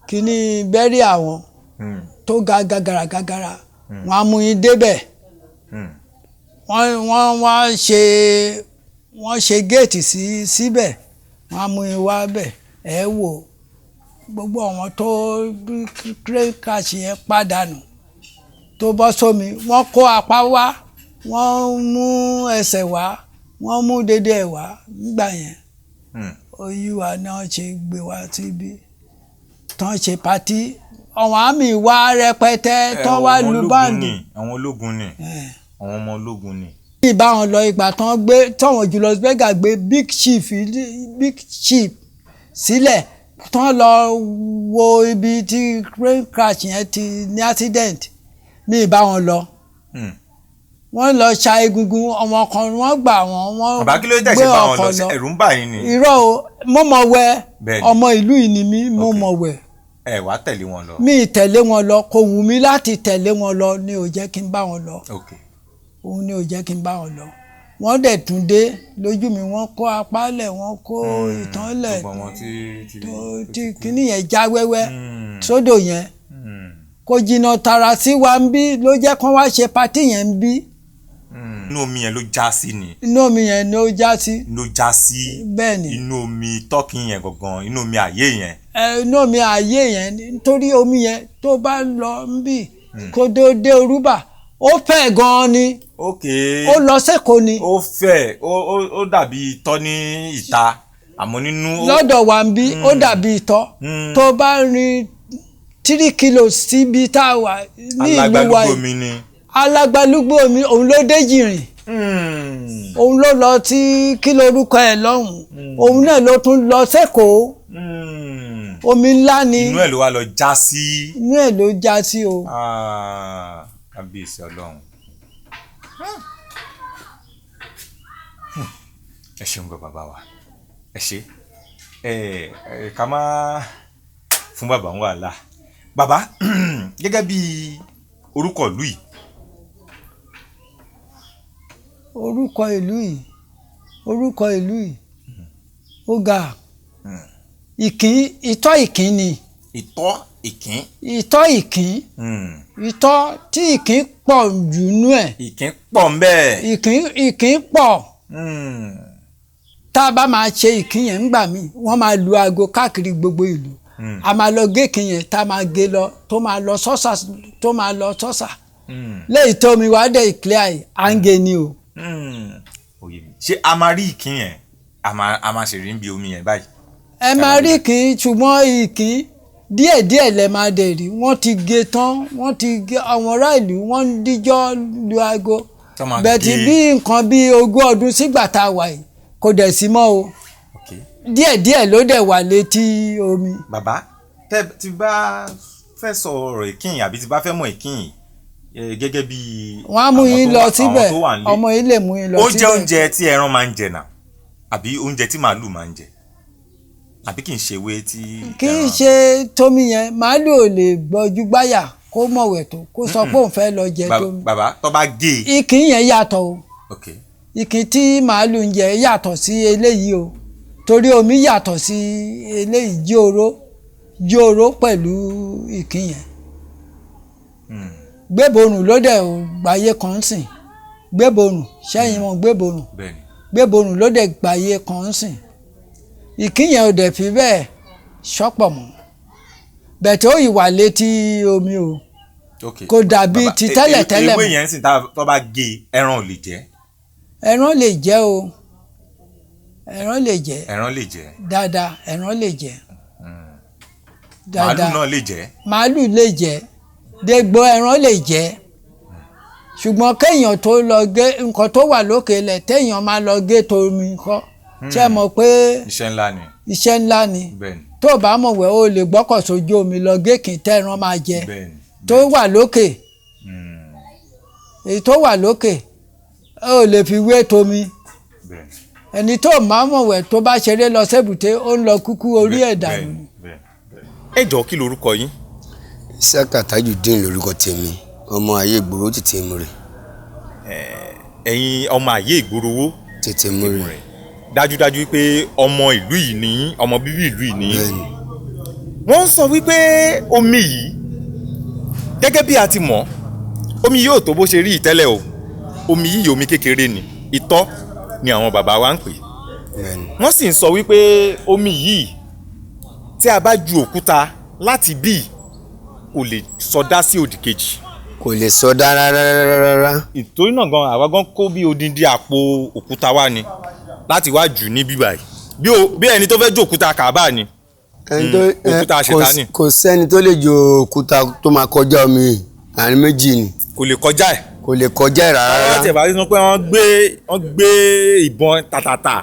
kíní bẹ́rí àwọn tó ga gàgàrà wọ́n á mú yín débẹ̀ wọ́n ṣe géètì síbẹ̀ wọ́n á mú yín wá bẹ̀ ẹ wò gbogbo àwọn tó plane crash yẹn pàdánù tó bọ́ sómi wọ́n kó apá wá wọ́n mú ẹsẹ̀ wá wọ́n mú dédé ẹ̀ wá nígbà yẹn oyíwa náà ṣe gbé wá síbí tán ṣe pátí àwọn àmì wá rẹpẹtẹ tán wá lu báńdì. àwọn ológun ni àwọn ọmọ ológun ni. ìbá wọn lọ ìgbà tán gbé tọ̀wọ̀n Julius Berger gbé big chief sílẹ̀ tán lọ wo ibi tí train crash yẹn ti ní accident mi ì bá wọn lọ wọ́n lọ ṣa egungun ọmọ kan wọ́n gbà wọ́n gbé ọkọ̀ lọ ẹ̀rù ń bà yín ni. irọ́ o mo mọ̀ wẹ̀ ọmọ ìlú yìí ni mí mo mọ̀ wẹ̀. ẹ wá tẹ̀lé wọn lọ. mi ì tẹ̀lé wọn lọ kò wù mí láti tẹ̀lé wọn lọ ni ò jẹ́ kí n bá wọn lọ. òun ni ò jẹ́ kí n bá wọn lọ. wọ́n dẹ̀ tún dé lójú mi wọ́n kó apá lẹ̀ wọ́n kó ìtàn lẹ̀ tí kíní yẹn já wẹ́wẹ́ sódò yẹn kò jìnnà tààrà sí wa ń bí ló jẹ́ kó wá ṣe patí yẹn ń bí. inú omi yẹn ló já sí ni. inú omi yẹn ló já sí. ló já sí. bẹ́ẹ̀ ni. inú omi tọ́kì yẹn gangan inú omi àyè yẹn. inú omi àyè yẹn nítorí omi yẹn tó bá lọ ń bì kó tó dé Orúbà ó fẹ̀ gan-an ni. ó lọ sẹ́kọ̀ọ́ ni. ó fẹ̀ ó dàbí itọ́ ní ìta àmọ́ nínú. lọ́dọ̀ wa ń bí ó dàbí itọ́ tó bá rin 3 kilos síbi tá a wà ní ìlú wa yìí alágbálúgbò omi òun ló dé jìnrìn òun ló lọ tí kí lorúkọ ẹ̀ lọ́hùn òun náà ló tún lọ sẹ́kọ̀ọ́ omi ńlá ni. inú ẹ̀ ló wá lọ já sí. inú ẹ̀ ló já sí o. kábíyèsí Ọlọ́run. ẹ ṣeun gbọ́ bàbá wa ẹ ṣe ká má fún bàbá ń wàhálà bàbá gẹ́gẹ́ bí orúkọ ìlú yìí. orúkọ ìlú yìí ó ga ìtọ́ ìkín ni. ìtọ́ ìkín. ìtọ́ ìkín. ìtọ́ tí ìkín pọ̀ jù nú ẹ̀. ìkín pọ̀ ń bẹ́ẹ̀. ìkín pọ̀. tá a bá máa ṣe ìkín yẹn ńgbà míì wọ́n máa lu aago káàkiri gbogbo ìlú a máa lọ gé ìkín yẹn tá a máa gé lọ tó máa lọ sọ́sà lẹ́yìn tó mi wá dẹ̀ ìclear yìí à ń gé ni o. ṣé a máa rí ìkín yẹn a máa ṣe rí bí omi yẹn báyìí. ẹ máa rí ìkín ṣùgbọ́n ìkín díẹ̀díẹ̀ lẹ máa dẹ̀ rí wọ́n ti gé tán wọ́n ti gé àwọn ará ìlú wọ́n ń díjọ́ lu aago bẹ̀tì bí nǹkan bí 20 ọdún sígbà tá a wà yìí kò dẹ̀ sí mọ́ o díẹ̀díẹ̀ ló dẹ̀ wà létí omi. bàbá tí bá fẹ́ sọ ọ̀rọ̀ ìkín àbí tí bá fẹ́ mọ̀ ìkín gẹ́gẹ́ bí wọ́n á mú yín lọ síbẹ̀ ọmọ yín lè mú yín lọ síbẹ̀. oúnjẹ tí ẹran máa ń jẹ náà àbí oúnjẹ tí màálù máa ń jẹ àbí kì í ṣe ewé tí. kì í ṣe tómi yẹn màálù ò lè gbọ́jú gbáyà kó mọ̀wẹ̀ tó kó sọ pé òun fẹ́ lọ jẹ tómi. bàbá tó bá gé. ìkín yẹn yàtọ̀ o ìkín tí màálù ń jẹ yàtọ̀ sí eléyìí o torí omi yàtọ̀ sí eléyìí jíoró pẹ̀lú ìkín yẹn. gbéborùn ló dẹ̀ gbàyé kan sìn gbéborùn sẹ́yìn wọn gbéborùn ló dẹ̀ gbàyé kan sìn ìkín yẹn ò dẹ̀ fi bẹ́ẹ̀ ṣọ́pọ̀ mọ́ bẹ̀tẹ̀ ó ìwà létí omi o kò dàbí ti tẹ́lẹ̀tẹ́lẹ̀ mọ́. ewé yẹn sì tó bá gé ẹran ò lè jẹ. ẹran lè jẹ o ẹran lè jẹ. ẹran lè jẹ. dáadáa ẹran lè jẹ. màálù náà lè jẹ. màálù lè jẹ dégbò ẹran lè jẹ ṣùgbọ́n kéèyàn tó lọ gé nǹkan tó wà lókè lẹ̀ téèyàn máa lọ gé tomi kọ́ ṣé ẹ mọ̀ pé iṣẹ́ ńlá ni. iṣẹ́ ńlá ni tó o bá mọ̀ wẹ́ o lè gbọ́kọ̀ sójú omi lọ gé kí n tẹ́ran máa jẹ tó wà lókè èyí tó wà lókè o lè fi wé tomi ẹni tó máa mọ̀ wẹ́ tó bá ṣeré lọ sébùté ó ń lọ kúkú orí ẹ̀ dànù. ẹ jọ̀ọ́ kí lorúkọ yín. Isiaka Tajudeen lórúkọ tèmi ọmọ ayé ìgboro tètè mú rè. ẹ̀yin ọmọ ayé ìgboro wo. tètè mú rè. dájúdájú pé ọmọ ìlú yìí ni ọmọ bíbí ìlú yìí ni. wọ́n ń sọ wípé omi yìí gẹ́gẹ́ bí a ti mọ̀ omi yìí ò tó bó ṣe rí ìtẹ́lẹ̀ o omi yìí omi kékeré ni ìtọ́ ni àwọn bàbá wa ń pè. wọ́n sì ń sọ wípé omi yìí tí a bá ju òkúta láti bí kò lè sọdá sí òdì kejì. kò lè sọdá rárá. ìtorí náà gan àwa gan kó bí odindi àpò òkúta wá ni láti wá jù ní bíbá yìí bí ẹni tó fẹ́ jó òkúta kàbá ni òkúta àṣetánì. kò sẹ́ni tó lè jó òkúta tó máa kọjá omi àárín méjì ni. kò lè kọjá ẹ̀. rárá. àwọn àti ẹ̀bá sọ pé wọ́n gbé ìbọn tàtàtà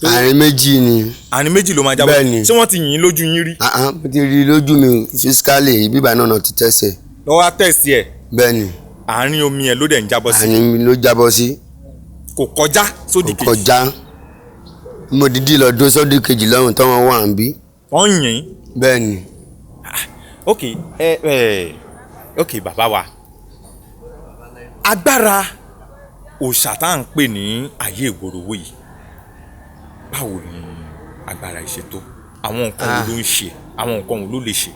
àárín méjì ni. àárín méjì ló máa jábọ́. bẹ́ẹ̀ni. ṣé wọ́n ti yìn lójú yín rí. mo ti rí lójú mi fisikálì ibi ìbànú náà ti tẹ̀sẹ̀. lọ́wọ́ á tẹ̀sí ẹ̀. bẹ́ẹ̀ni. àárín omi ẹ̀ ló dẹ̀ ń jábọ́ sí. àárín mi ló jábọ́ sí. kò kọjá sódì kejì. kò kọjá. mo dídí lọ dó sódì kejì lọ́rùn tó wọn wà ń bí. wọ́n yìn. bẹ́ẹ̀ni. ok bàbá wa agbára òòṣà tá à ń pè ní ayé ìgbòròwò yìí báwo ni agbára ìṣètò àwọn nǹkan wo ló ń ṣe àwọn nǹkan wo ló lè ṣe.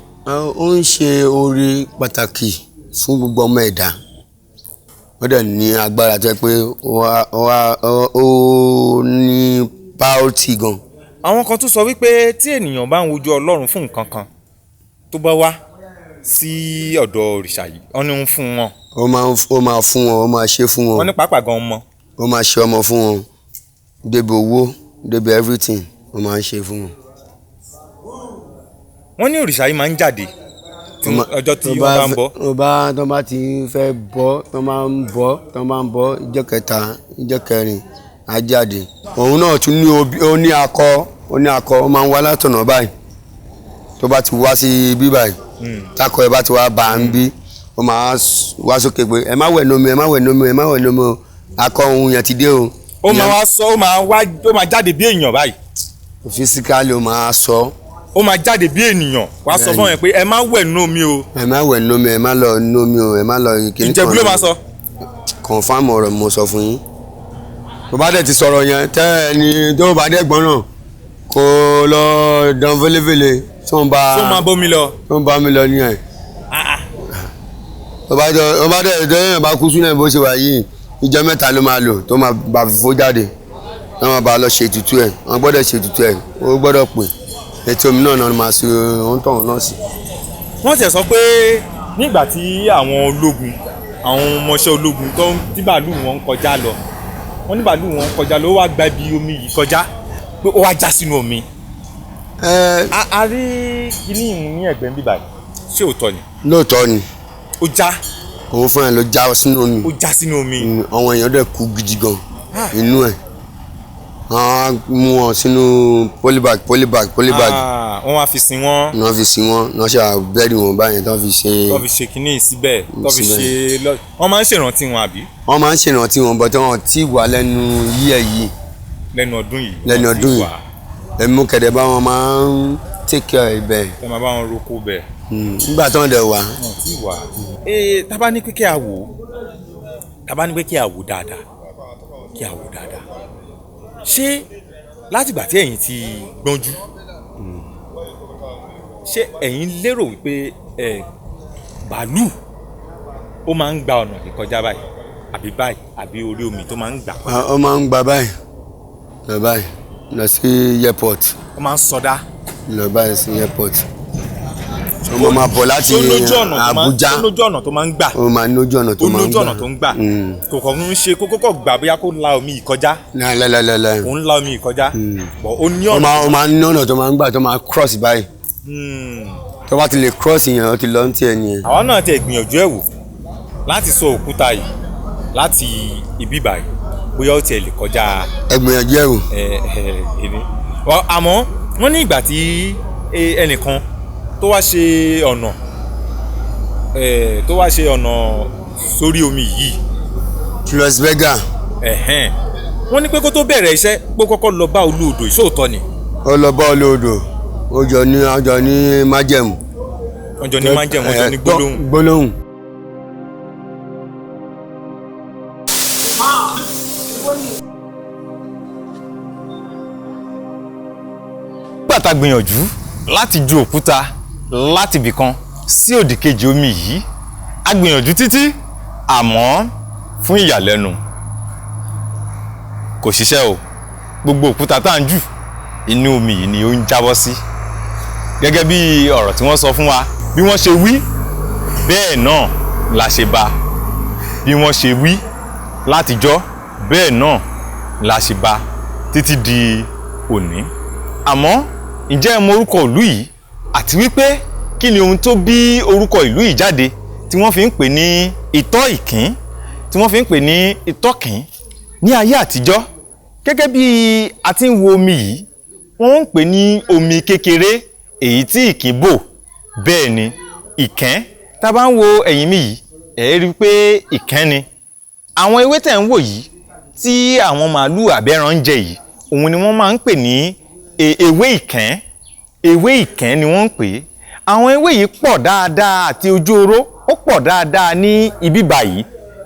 ó ń ṣe oore pàtàkì fún gbogbo ọmọ ẹ̀dá ó dẹ̀ ní agbára tó yẹ pé ó ní pàórítì gan. àwọn kan tún sọ wípé tí ènìyàn bá ń wojú Ọlọ́run fún nǹkan kan tó bá wá sí ọ̀dọ̀ òrìṣà yìí wọ́n ní ń fún wọn. ó máa fún wọn ó máa ṣe fún wọn. wọ́n ní pàápàá gan ọmọ. ó máa ṣe ọmọ fún wọn débi owó débi everything ó máa ń ṣe fún wọn. wọ́n ní òrìṣà yìí máa ń jáde ọjọ́ tí wọ́n bá ń bọ́. tó bá ti fẹ́ bọ́ tó máa ń bọ́ ìjọ́ kẹta ìjọ́ kẹrin á jáde. òun náà tún ní ó ní akọ ó máa ń wá látọ̀nà báyìí tó bá ti wá sí bí báyìí tákọ ẹ bá ti wá bá a ń bí ó máa wá sókè pé ẹ má wẹ̀ nómi o akọ ohun yẹn ti dé o. ó máa wá sọ ó máa jáde bí èèyàn báyìí. fisikali ó máa sọ. ó máa jáde bí ènìyàn wá sọ fún yẹn pé ẹ má wẹ̀ nómi o. ẹ má wẹ̀ nómi ẹ má lọ nómi o ẹ má lọ kíní kan. Ìjẹ̀bú ló máa sọ. confam ọ̀rọ̀ mo sọ fún yín. tó bá dẹ̀ ti sọ̀rọ̀ yẹn tẹ́ ẹni tó bá dẹ̀ gbọ́n náà kó lọ dán fẹ́lẹ́fẹ́lẹ́ tó ń bá bómi lọ. tó ń bá mi lọ nìyẹn. tó bá dẹ̀ dẹ́yìn bá kú sínú ẹ̀ bó ṣe wà yìí ìjọ mẹ́ta ló máa lò tó máa bá fífó jáde wọ́n máa bá lọ ṣe ètùtù ẹ̀ wọ́n gbọ́dọ̀ ṣe ètùtù ẹ̀ ó gbọ́dọ̀ pè ètò omi náà máa ṣe ohun tọ̀hún náà sí. wọ́n ti sọ pé nígbà tí àwọn ológun àwọn ọmọọṣẹ́ ológun tí bàálù wọn ń kọjá lọ wọ́n ní bàálù wọn ń kọjá lọ ó wá gba ibi omi yìí kọjá pé ó wá já sínú omi. a rí kíní ìhun ní ẹ̀gbẹ́ ń bíbá yìí ṣé òótọ́ ni. lóòótọ́ ni. ó já. òun fúnra ẹ̀ ló já sínú omi. ó já sínú omi. àwọn èèyàn dẹ̀ kú gidi gan inú ẹ̀ wọ́n mú wọn sínú polybag. wọ́n wá fi sin wọ́n. wọ́n fi sin wọ́n wọ́n ṣe àbẹ́rì wọn báyẹn tó fi ṣe. tó fi ṣe kínní síbẹ̀ tó fi ṣe wọ́n máa ń ṣèrántí wọn àbí. wọ́n máa ń ṣèrántí wọn bọ́tẹ́ wọn tí wà lẹ́nu yíyẹ yìí. lẹ́nu ọdún yìí. ẹ̀mú kẹ̀dẹ̀ bá wọn máa ń take care ibẹ̀. ẹ máa bá wọn roko bẹ̀. nígbà tó ń dẹ̀ wá. tábà ní pé kí a wò dáadáa ṣé látìgbà tí ẹ̀yin ti gbọ́njú ṣé ẹ̀yin lérò wípé bàálù ó máa ń gba ọ̀nà yìí kọjá báyìí àbí orí omi tó máa ń gbà. ó máa ń gba báyìí lọ sí airport. ó máa ń sọdá. lọ báyìí sí airport. ọmọ máa bọ̀ láti Abuja. ó lójú ọ̀nà tó máa ń gbà. ó máa ní ojú ọ̀nà tó máa ń gbà. ó lójú ọ̀nà tó ń gbà. kò kàn ń ṣe kókó gbà bóyá kó la omi yìí kọjá. lẹ́lẹ́lẹ́lẹ́. kò ń la omi yìí kọjá. ó ní ọ̀nà. ó máa ní ọ̀nà tó máa ń gbà tó máa cross báyìí. tó bá ti lè cross yẹn ó ti lọ ní tiẹ̀ nìyẹn. àwa náà ti gbìyànjú ẹ̀ wò láti sọ òkúta yìí láti ibi báyìí bóyá ó tiẹ̀ lè kọjá. ẹ gbìyànjú ẹ̀ wò. àmọ́ wọ́n ní ìgbà tí ẹnìkan tó wá ṣe ọ̀nà sórí omi yìí. Julius Berger. wọ́n ní pé kó tó bẹ̀rẹ̀ iṣẹ́ pé kọ́kọ́ lọ bá olóòdò ìṣòótọ́ ni. ó lọ bá olóòdò ọjọ́ ní májẹ̀mú. ọjọ́ ní májẹ̀mú ọjọ́ ní gbólóhùn. gbàtà gbìyànjú láti ju òkúta láti ibìkan sí òdì kejì omi yìí a gbìyànjú títí àmọ́ fún ìyàlẹ́nu kò ṣiṣẹ́ o gbogbo òkúta tá à ń jù inú omi yìí ni ó ń jábọ́ sí gẹ́gẹ́ bí ọ̀rọ̀ tí wọ́n sọ fún wa bí wọ́n ṣe wí bẹ́ẹ̀ náà la ṣe bá bí wọ́n ṣe wí látijọ́ bẹ́ẹ̀ náà la ṣe bá títí di òní àmọ́ ǹjẹ́ ẹ mọ orúkọ ìlú yìí àti wípé kí ni ohun tó bí orúkọ ìlú yìí jáde tí wọ́n fi ń pè ní ìtọ́ ìkín tí wọ́n fi ń pè ní ìtọ́kín ní ayé àtijọ́ gẹ́gẹ́ bí a ti ń wo omi yìí wọ́n ń pè ní omi kékeré èyí tí ìkín bò bẹ́ẹ̀ ni ìkẹ́n tá a bá ń wo ẹ̀yìn mi yìí ẹ̀ rí i pé ìkẹ́n ni àwọn ewé tẹ̀ ń wò yìí tí àwọn màálù àbẹ́ran ń jẹ yìí òun ni wọ́n máa ń pè ní ewé ìkẹ́n ni wọ́n ń pè é àwọn ewé yìí pọ̀ dáadáa àti ojú oró ó pọ̀ dáadáa ní ibi báyìí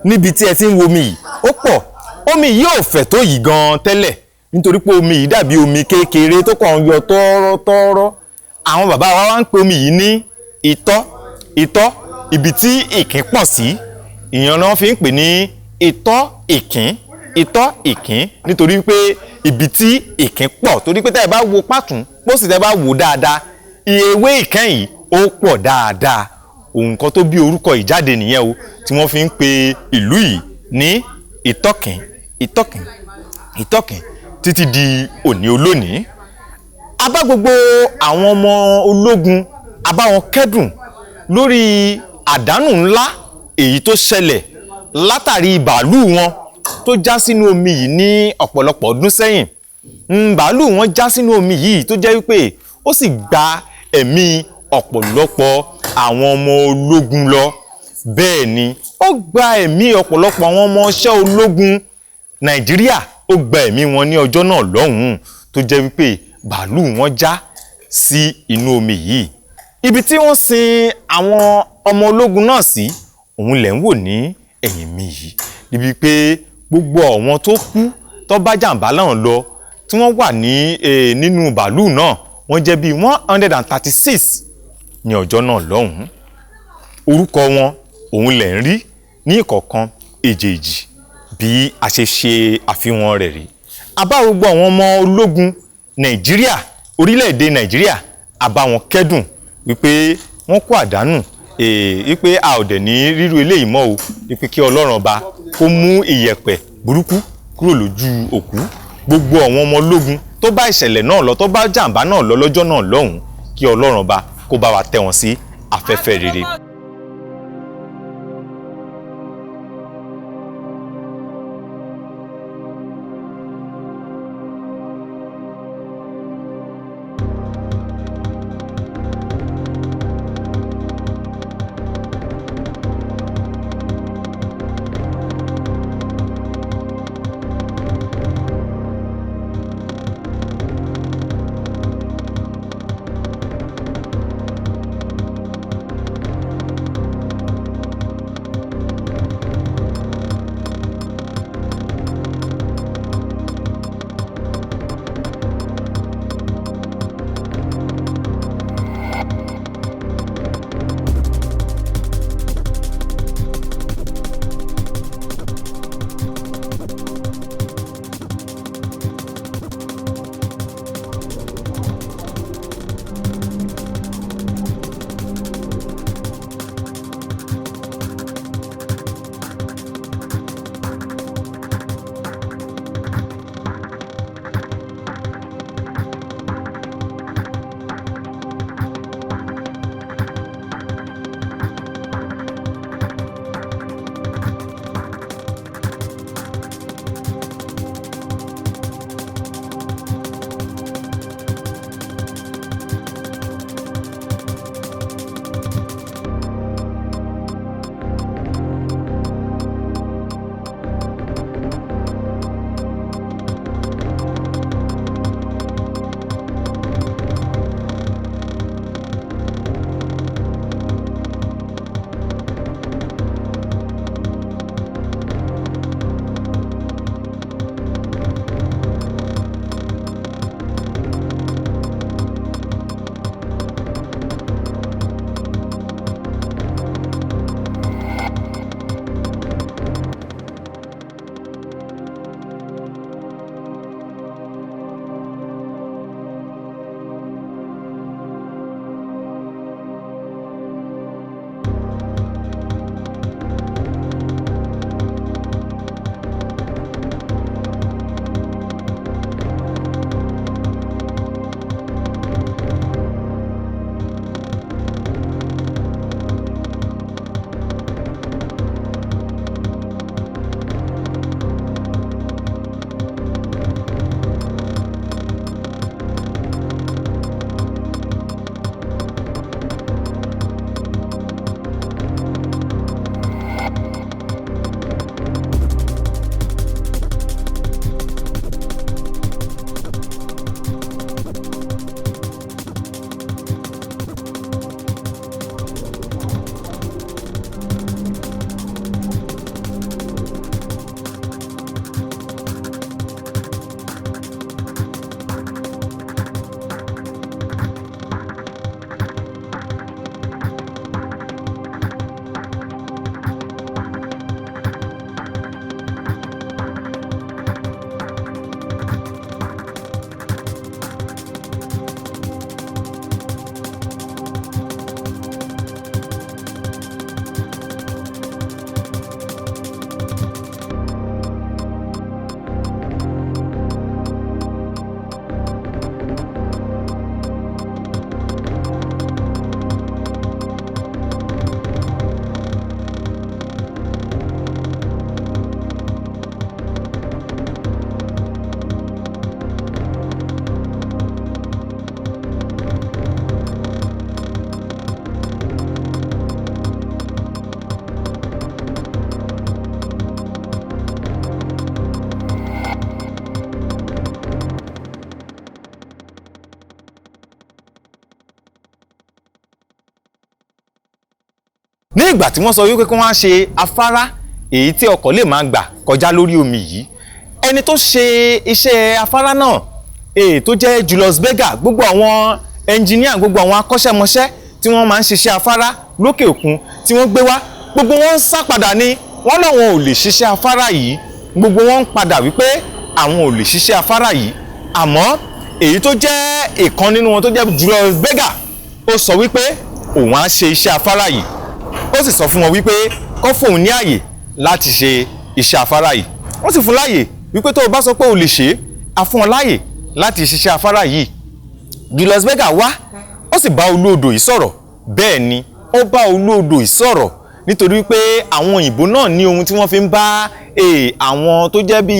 níbi tí ẹ ti ń wo omi yìí ó pọ̀ omi yìí ò fẹ̀ tó yìí gan tẹ́lẹ̀ nítorí pé omi yìí dàbí omi kékeré tó kàn ń yọ tọ́rọ́tọ́rọ́ àwọn bàbá wa wá ń pe omi yìí ní ìtọ́ ibi tí ìkín pọ̀ sí ìyẹn náà fi ń pè ní ìtọ́ ìkín nítorí pé ibi tí ìkín pọ̀ torí pé tẹ́ ẹ bá wo pàtún pósì tẹ́ ẹ bá wò dáadáa ewé ìkẹ́n yìí ó pọ̀ dáadáa ohun kan tó bí orúkọ ìjáde nìyẹn o tí wọ́n fi ń pe ìlú yìí ní ìtọ́kìn títí di òní olónìí a bá gbogbo àwọn ọmọ ológun a bá wọn kẹ́dùn lórí àdánù ńlá èyí tó ṣẹlẹ̀ látàrí bàálù wọn tó já sínú omi yìí ní ọ̀pọ̀lọpọ̀ ọdún sẹ́yìn bàálù wọn já sínú omi yìí tó jẹ́ wípé ó sì gba ẹ̀mí ọ̀pọ̀lọpọ̀ àwọn ọmọ ológun lọ bẹ́ẹ̀ ni ó gba ẹ̀mí ọ̀pọ̀lọpọ̀ àwọn ọmọ iṣẹ́ ológun Nàìjíríà ó gba ẹ̀mí wọn ní ọjọ́ náà lọ́hùn-ún tó jẹ́ wípé bàálù wọn já sí inú omi yìí ibi tí wọ́n sin àwọn ọmọ ológun náà sí òun lẹ̀ ń wò ní ẹ̀yìn mi yìí níbi pé gbogbo àwọn tó kú tó bá jàǹbá náà lọ tí wọ́n wà nínú bàálù náà wọ́n jẹ́ bíi 136 ní ọjọ́ náà lọ́hùn-ún orúkọ wọn òun lẹ̀ ń rí ní ìkọ̀ọ̀kan èjèèjì bí a ṣe ṣe àfihàn rẹ̀ rí a bá gbogbo àwọn ọmọ ológun Nàìjíríà orílẹ̀-èdè Nàìjíríà a bá wọn kẹ́dùn wípé wọ́n kó àdánù wípé a ò dẹ̀ ní rírú eléyìí mọ́ o wípé kí Ọlọ́run ọba kó mú ìyẹ̀pẹ̀ burúkú kúrò lójú òkú gbogbo àwọn ọmọ ológun tó bá ìṣẹ̀lẹ̀ náà lọ tó bá jàǹbá náà lọ lọ́jọ́ náà lọ́hùn-ún kí Ọlọ́run ọba kó bá wa tẹ́ wọn sí afẹ́fẹ́ rere. ní ìgbà tí wọ́n sọ wípé kí wọ́n á ṣe afárá èyí tí ọkọ̀ lè máa gbà kọjá lórí omi yìí, ẹni tó ṣe iṣẹ́ afárá náà tó jẹ́ Julius Berger, gbogbo àwọn ẹnjìníà, gbogbo àwọn akọ́ṣẹ́mọṣẹ́ tí wọ́n máa ń ṣiṣẹ́ afárá lókè òkun tí wọ́n gbé wá, gbogbo wọn ń sá padà ní wọ́n làwọn ò lè ṣiṣẹ́ afárá yìí, gbogbo wọn ń padà wípé àwọn ò lè ṣiṣẹ́ afárá yìí. Àmọ́ èyí tó jẹ́ ìkan nínú wọn tó jẹ́ Julius Berger ó sọ wípé òun á ṣe iṣẹ́ afárá yìí, ó sì sọ fún wọn wípé kó fóun ní àyè láti ṣe iṣẹ́ afárá yìí. Wọ́n sì fún láàyè wípé tó o bá sọ pé o lè ṣe é, a fún ọ láàyè láti ṣiṣẹ́ afárá yìí. Julius Berger wá, ó sì bá olóodò yìí sọ̀rọ̀. Bẹ́ẹ̀ ni ó bá olóodò yìí sọ̀rọ̀ nítorí pé àwọn òyìnbó náà ní ohun tí wọ́n fi ń bá àwọn tó jẹ́ bí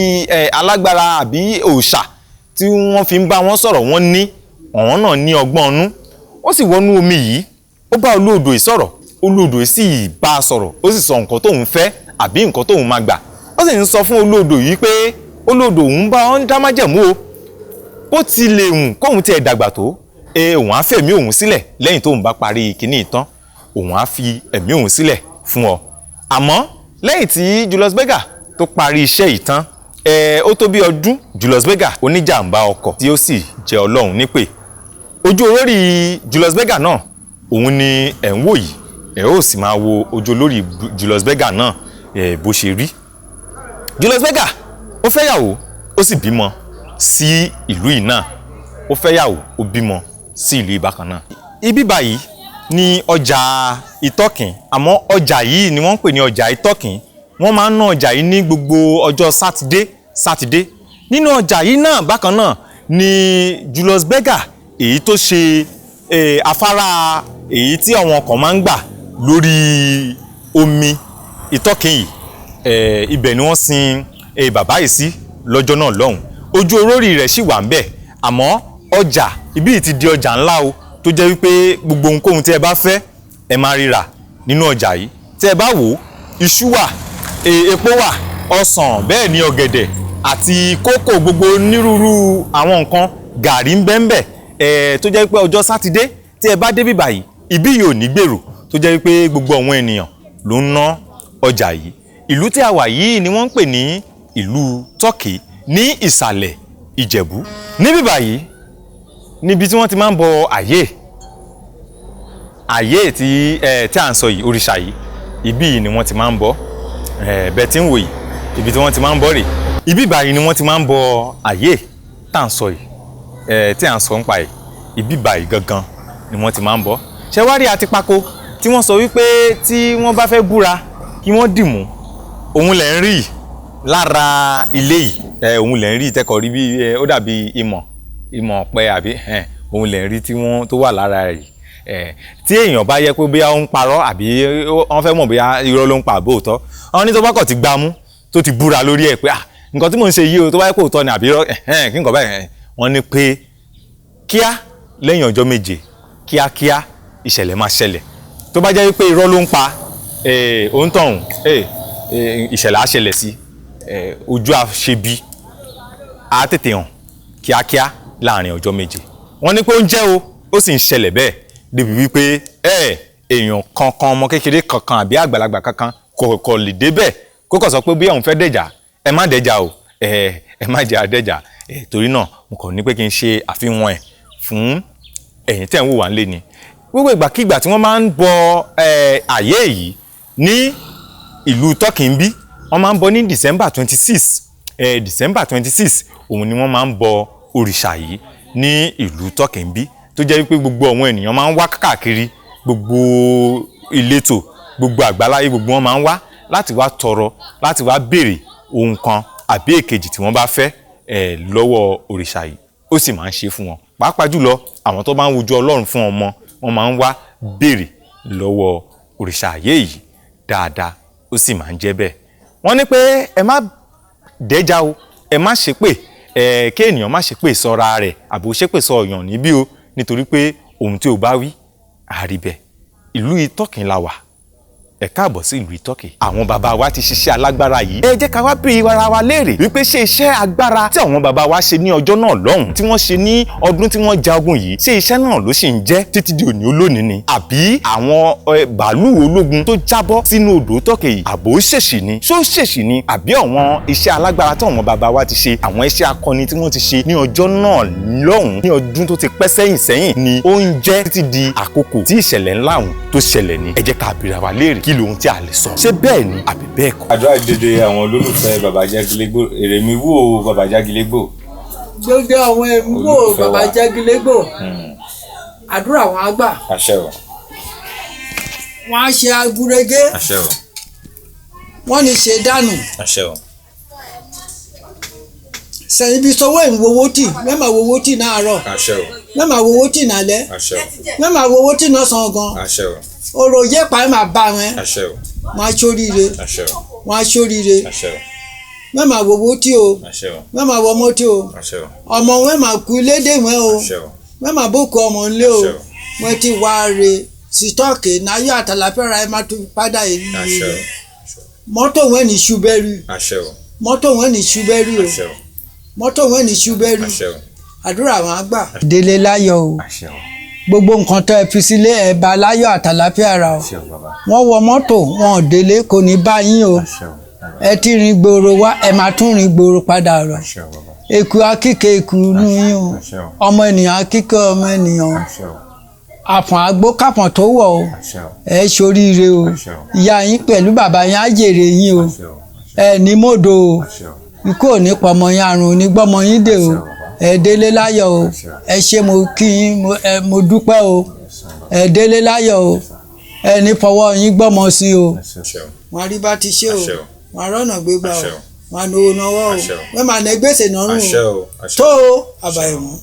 alágbára àbí òòṣà tí wọ́n fi ń bá wọn sọ̀rọ̀, wọ́n ní àwọn náà ní ọgbọ́n ọnú. Ó sì wọnú omi yìí, ó bá olóodò yìí sọ̀rọ̀, olóodò yìí sì bá a sọ̀rọ̀, ó sì sọ nǹkan tóun fẹ́ àbí nǹkan tóun máa gbà. Ó sì ń sọ fún olóodò yìí pé olóodò òun bá wọn dá májẹ̀mú o, bó ti lè hùn kóun tiẹ̀ dàgbà tó, òun á fẹ̀mí òun sílẹ̀ lẹ́yìn tóun bá parí kinní ìtàn, òun á fi ẹ̀mí òun sílẹ̀ fún ọ. Àmọ́ lẹ́yìn tí Julius Berger tó parí iṣẹ́ ìtàn, ó tó bí ọdún, Julius Berger oníjàmbá ọkọ̀ tí ó sì jẹ́ Ọlọ́run nípè. Ojú olórí Julius Berger náà òun ni ẹ̀ ń wò yìí, ẹ̀ ó sì máa wo ojú olórí Julius Berger náà bó ṣe rí. Julius Berger ó fẹ́yàwó, ó sì bímọ sí ìlú yìí náà, ó fẹ́yàwó, ó bímọ sí ìlú ìbákan náà. Ibi báyìí ní ọjà Ìtọ́kìn, àmọ́ ọjà yìí ni wọ́n ń pè ní ọjà Ìtọ́kìn. Wọ́n máa ń ná ọjà yìí ní gbogbo ọjọ́ sátidé. Nínú ọjà yìí náà bákan náà ni Julius Berger èyí tó ṣe afárá èyí tí àwọn ọkọ̀ máa ń gbà lórí omi Ìtọ́kìn yìí, ibẹ̀ ni wọ́n sin bàbá yìí sí lọ́jọ́ náà lọ́hùn. Ojú olórí rẹ̀ sì wà ń bẹ̀, àmọ́ ọjà ibi yìí ti di ọjà ńlá o, tó jẹ́ wípé gbogbo ohunkóhun tí ẹ bá fẹ́ ẹ máa ríra nínú ọjà yìí. Tí ẹ bá wò, iṣu wà, epo wà, ọsàn, bẹ́ẹ̀ ni ọ̀gẹ̀dẹ̀ àti kókò, gbogbo onírúurú àwọn nǹkan, gàrí ń bẹ́ńbẹ̀, tó jẹ́ wípé ọjọ́ sátidé tí ẹ bá dé bíbà yìí, ibi yìí ò ní gbèrò, tó jẹ́ wípé gbogbo àwọn ènìyàn ló ń ná ọjà yìí. Ìlú tí a wà yìí ni wọ́n ń pè ní ìlú Tọ́kì ní ìsàlẹ̀ Ìjẹ̀bú. Ní bíbà yìí níbi tí wọ́n ti máa ń bọ àyè tí à ń sọ yìí, òrìṣà yìí, ibi yìí ni wọ́n ti máa ń bọ. Bẹ́ẹ̀ tí ń wò yìí, ibi tí wọ́n ti máa ń bọ rèé. Ibi báyìí ni wọ́n ti máa ń bọ àyè tá à ń sọ yìí, tí à ń sọ nípa yìí, ibi báyìí gangan ni wọ́n ti máa ń bọ. Ṣé wá rí àtìpákó tí wọ́n sọ wípé tí wọ́n bá fẹ́ búra kí wọ́n dìmú, òun lẹ̀ ń rí lára ilé yìí, òun lẹ̀ ń rí tẹ́kọ̀ rí bí ó dàbí ìmọ̀ ọ̀pẹ àbí òun lẹ̀ ń rí tí wọ́n tó wà lára rẹ̀ yìí. Tí èèyàn bá yẹ pé bóyá ó ń parọ́ àbí wọ́n fẹ́ mọ̀ bóyá irọ́ ló ń pa àbó òótọ́, wọ́n ní tó bá kọ̀ ti gbámú tó ti búra lórí ẹ̀ pé nǹkan tí mò ń ṣe yìí o, tó bá yẹ pé òótọ́ ni àbí irọ́ kí nǹkan báyìí, wọ́n ní pé kíá lẹ́yìn ọjọ́ méje kíákíá ìṣẹ̀lẹ̀ máa ṣẹlẹ̀. Tó bá jẹ́ wípé irọ́ ló ń pa òǹtọ̀hún, ìṣẹ̀lẹ̀ á ṣẹlẹ̀ sí, ojú àṣebí á tètè hàn kíákíá láàrin ọjọ́ méje. Wọ́n ní pé ó ń jẹ́ o, ó sì ń ṣẹlẹ̀ bẹ́ẹ̀ débi wípé èèyàn kankan, ọmọ kékeré kankan àbí àgbàlagbà kankan kò lè débẹ̀ kó kàn sọ pé bí òun fẹ́ dẹ̀jà, ẹ má dẹ̀jà o, ẹ má jẹ́ àdẹ̀jà. Torí náà mo kàn ní pé kí n ṣe àfihàn ẹ̀ fún ẹ̀yin tẹ́ ń wò wá nílé ni. Gbogbo ìgbàkígbà tí wọ́n máa ń bọ àyè yìí ní ìlú Tọ́kì bí, wọ́n máa ń bọ ní December 26 òun ni wọ́n máa ń bọ òrìṣà yìí ní ìlú Tọ́kì bí, tó jẹ́ wípé gbogbo àwọn ènìyàn máa ń wá káàkiri, gbogbo ìletò, gbogbo àgbáláyé, gbogbo wọn máa ń wá láti wá tọrọ, láti wá béèrè ohun kan àbí èkejì tí wọ́n bá fẹ́ lọ́wọ́ òrìṣà yìí, ó sì máa ń ṣe fún wọn. Pàápàá jùlọ àwọn tó máa ń wojú Ọlọ́run fún ọmọ, wọ́n máa ń wá béèrè lọ́wọ́ òrìṣà ayé yìí dáadáa, ó sì máa ń jẹ́ bẹ́ẹ̀. Wọ́n ní pé ẹ má dẹ́jà o, ẹ má ṣépè, kí ènìyàn má ṣépè sọ́ra rẹ̀ àbò ṣépè sọ ọ̀yàn níbí o, nítorí pé ohun tí o bá wí àríbẹ̀. Ìlú Ìtọ́kìn la wà ẹ káàbọ̀ sí ìlú Turkey. Àwọn bàbá wa ti ṣiṣẹ́ alágbára yìí. Ẹ jẹ́ ká wá bí ara wa léèrè wípé ṣé iṣẹ́ agbára tí àwọn bàbá wa ṣe ní ọjọ́ náà lọ́hùn tí wọ́n ṣe ní ọdún tí wọ́n jagun yìí, ṣé iṣẹ́ náà ló sì ń jẹ́ títí di òní olónìí ni? Àbí àwọn bàálù ológun tó jábọ́ sínú odò Turkey yìí, àbò ṣèṣì ni? Ṣó ṣèṣì ni? Àbí àwọn iṣẹ́ alágbára tí àwọn bàbá wa ti ṣe, àwọn iṣẹ́ akọni tí wọ́n ti ṣe ní ọjọ́ náà lọ́hùn ní ọdún tó ti pẹ́ sẹ́yìn ni ó ń jẹ́ títí di àkókò tí ìṣẹ̀lẹ̀ ńlá ọ̀hún tó ṣẹlẹ̀ ni? Ẹ jẹ́ ká bira wa léèrè kí lohun tí a lè sọ, ṣé bẹ́ẹ̀ ni àbí bẹ́ẹ̀ kọ́? Àdúrà dédé àwọn olólùfẹ́ babajagilegbo, èrè mi wò babajagilegbo. Gbogbo àwọn èmi wò babajagilegbo. Àdúrà wọn á gbà. Àṣẹ o. Wọ́n á ṣe agúrégé. Àṣẹ o. Wọ́n ní ṣe dànù. Àṣẹ o. Sẹ́yìn bí sọ́wọ́ ìwowó tì, mẹ́mà wowó tì náàárọ̀. Àṣẹ o. Mẹ́mà wowó tì nálẹ́. Àṣẹ o. Mẹ́mà wowó tì nọ́sàn gan. Àṣẹ o. Orò yẹ́pà ẹ̀ máa bá wọn. Àṣẹ o. Wọ́n á ṣoríire. Àṣẹ o. Wọ́n á ṣoríire. Àṣẹ o. Mẹ́mà wowó tì o. Àṣẹ o. Mẹ́mà wọmọ tì o. Àṣẹ o. Ọmọ wọn máa kú lédè wọn o. Àṣẹ o. Mẹ́mà bókù ọmọ ńlé o. Àṣẹ o. Wọ́n ti wá re sítọ́ọ̀kì náyọ̀ àtàlàfẹ́ra ẹ̀ máa tún padà yìí. Àṣẹ o. Mọ́tò wọn ní ṣubẹ́rì. Àṣẹ o. Mọ́tò wọn ní ṣubẹ́rì o. Àṣẹ o. Mọ́tò wọn ní ṣubẹ́rì. Àṣẹ o. Àdúrà wọn á gbà. Délé láyọ̀ o. Àṣẹ o. Gbogbo nǹkan tó ẹ fi sílé ẹ bá láyọ̀ àtàlàfíà ra o. Àṣẹ o bàbá. Wọ́n wọ mọ́tò wọn ò délé kò ní bá yín o. Àṣẹ o. Ẹ ti rin gbòòrò wá ẹ máa tún rin gbòòrò padà rọ. Àṣẹ o bàbá. Eku akíkè eku nú yín o. Àṣẹ o. Ọmọ ènìyàn akíkè ọmọ ènìyàn o. Àṣẹ o. Àfọ̀n àgbo kápọ̀n tó wọ̀ o. Àṣẹ o. Ẹ ṣoríire o. Àṣẹ o. Ìyá yín pẹ̀lú bàbá yín á jèrè yín o. Àṣẹ o. Ẹ ní mòdò o. Àṣẹ o. Ikú ò ní pọmọ yín àrùn ò ní gbọ́mọ yín dè o. Ẹ délé láyọ̀ o. Ẹ ṣé mo kí yín mo dúpẹ́ o. Ẹ délé láyọ̀ o. Ẹ ní fọwọ́ yín gbọ́mọ sí o. Wọ́n á rí bá ti ṣe o. Wọ́n á rọ́nà gbégbá o. Wọ́n á náwó náwó o. Wọ́n máa nẹ gbèsè náà rùn o. Tó o àbàyẹ̀mọ́.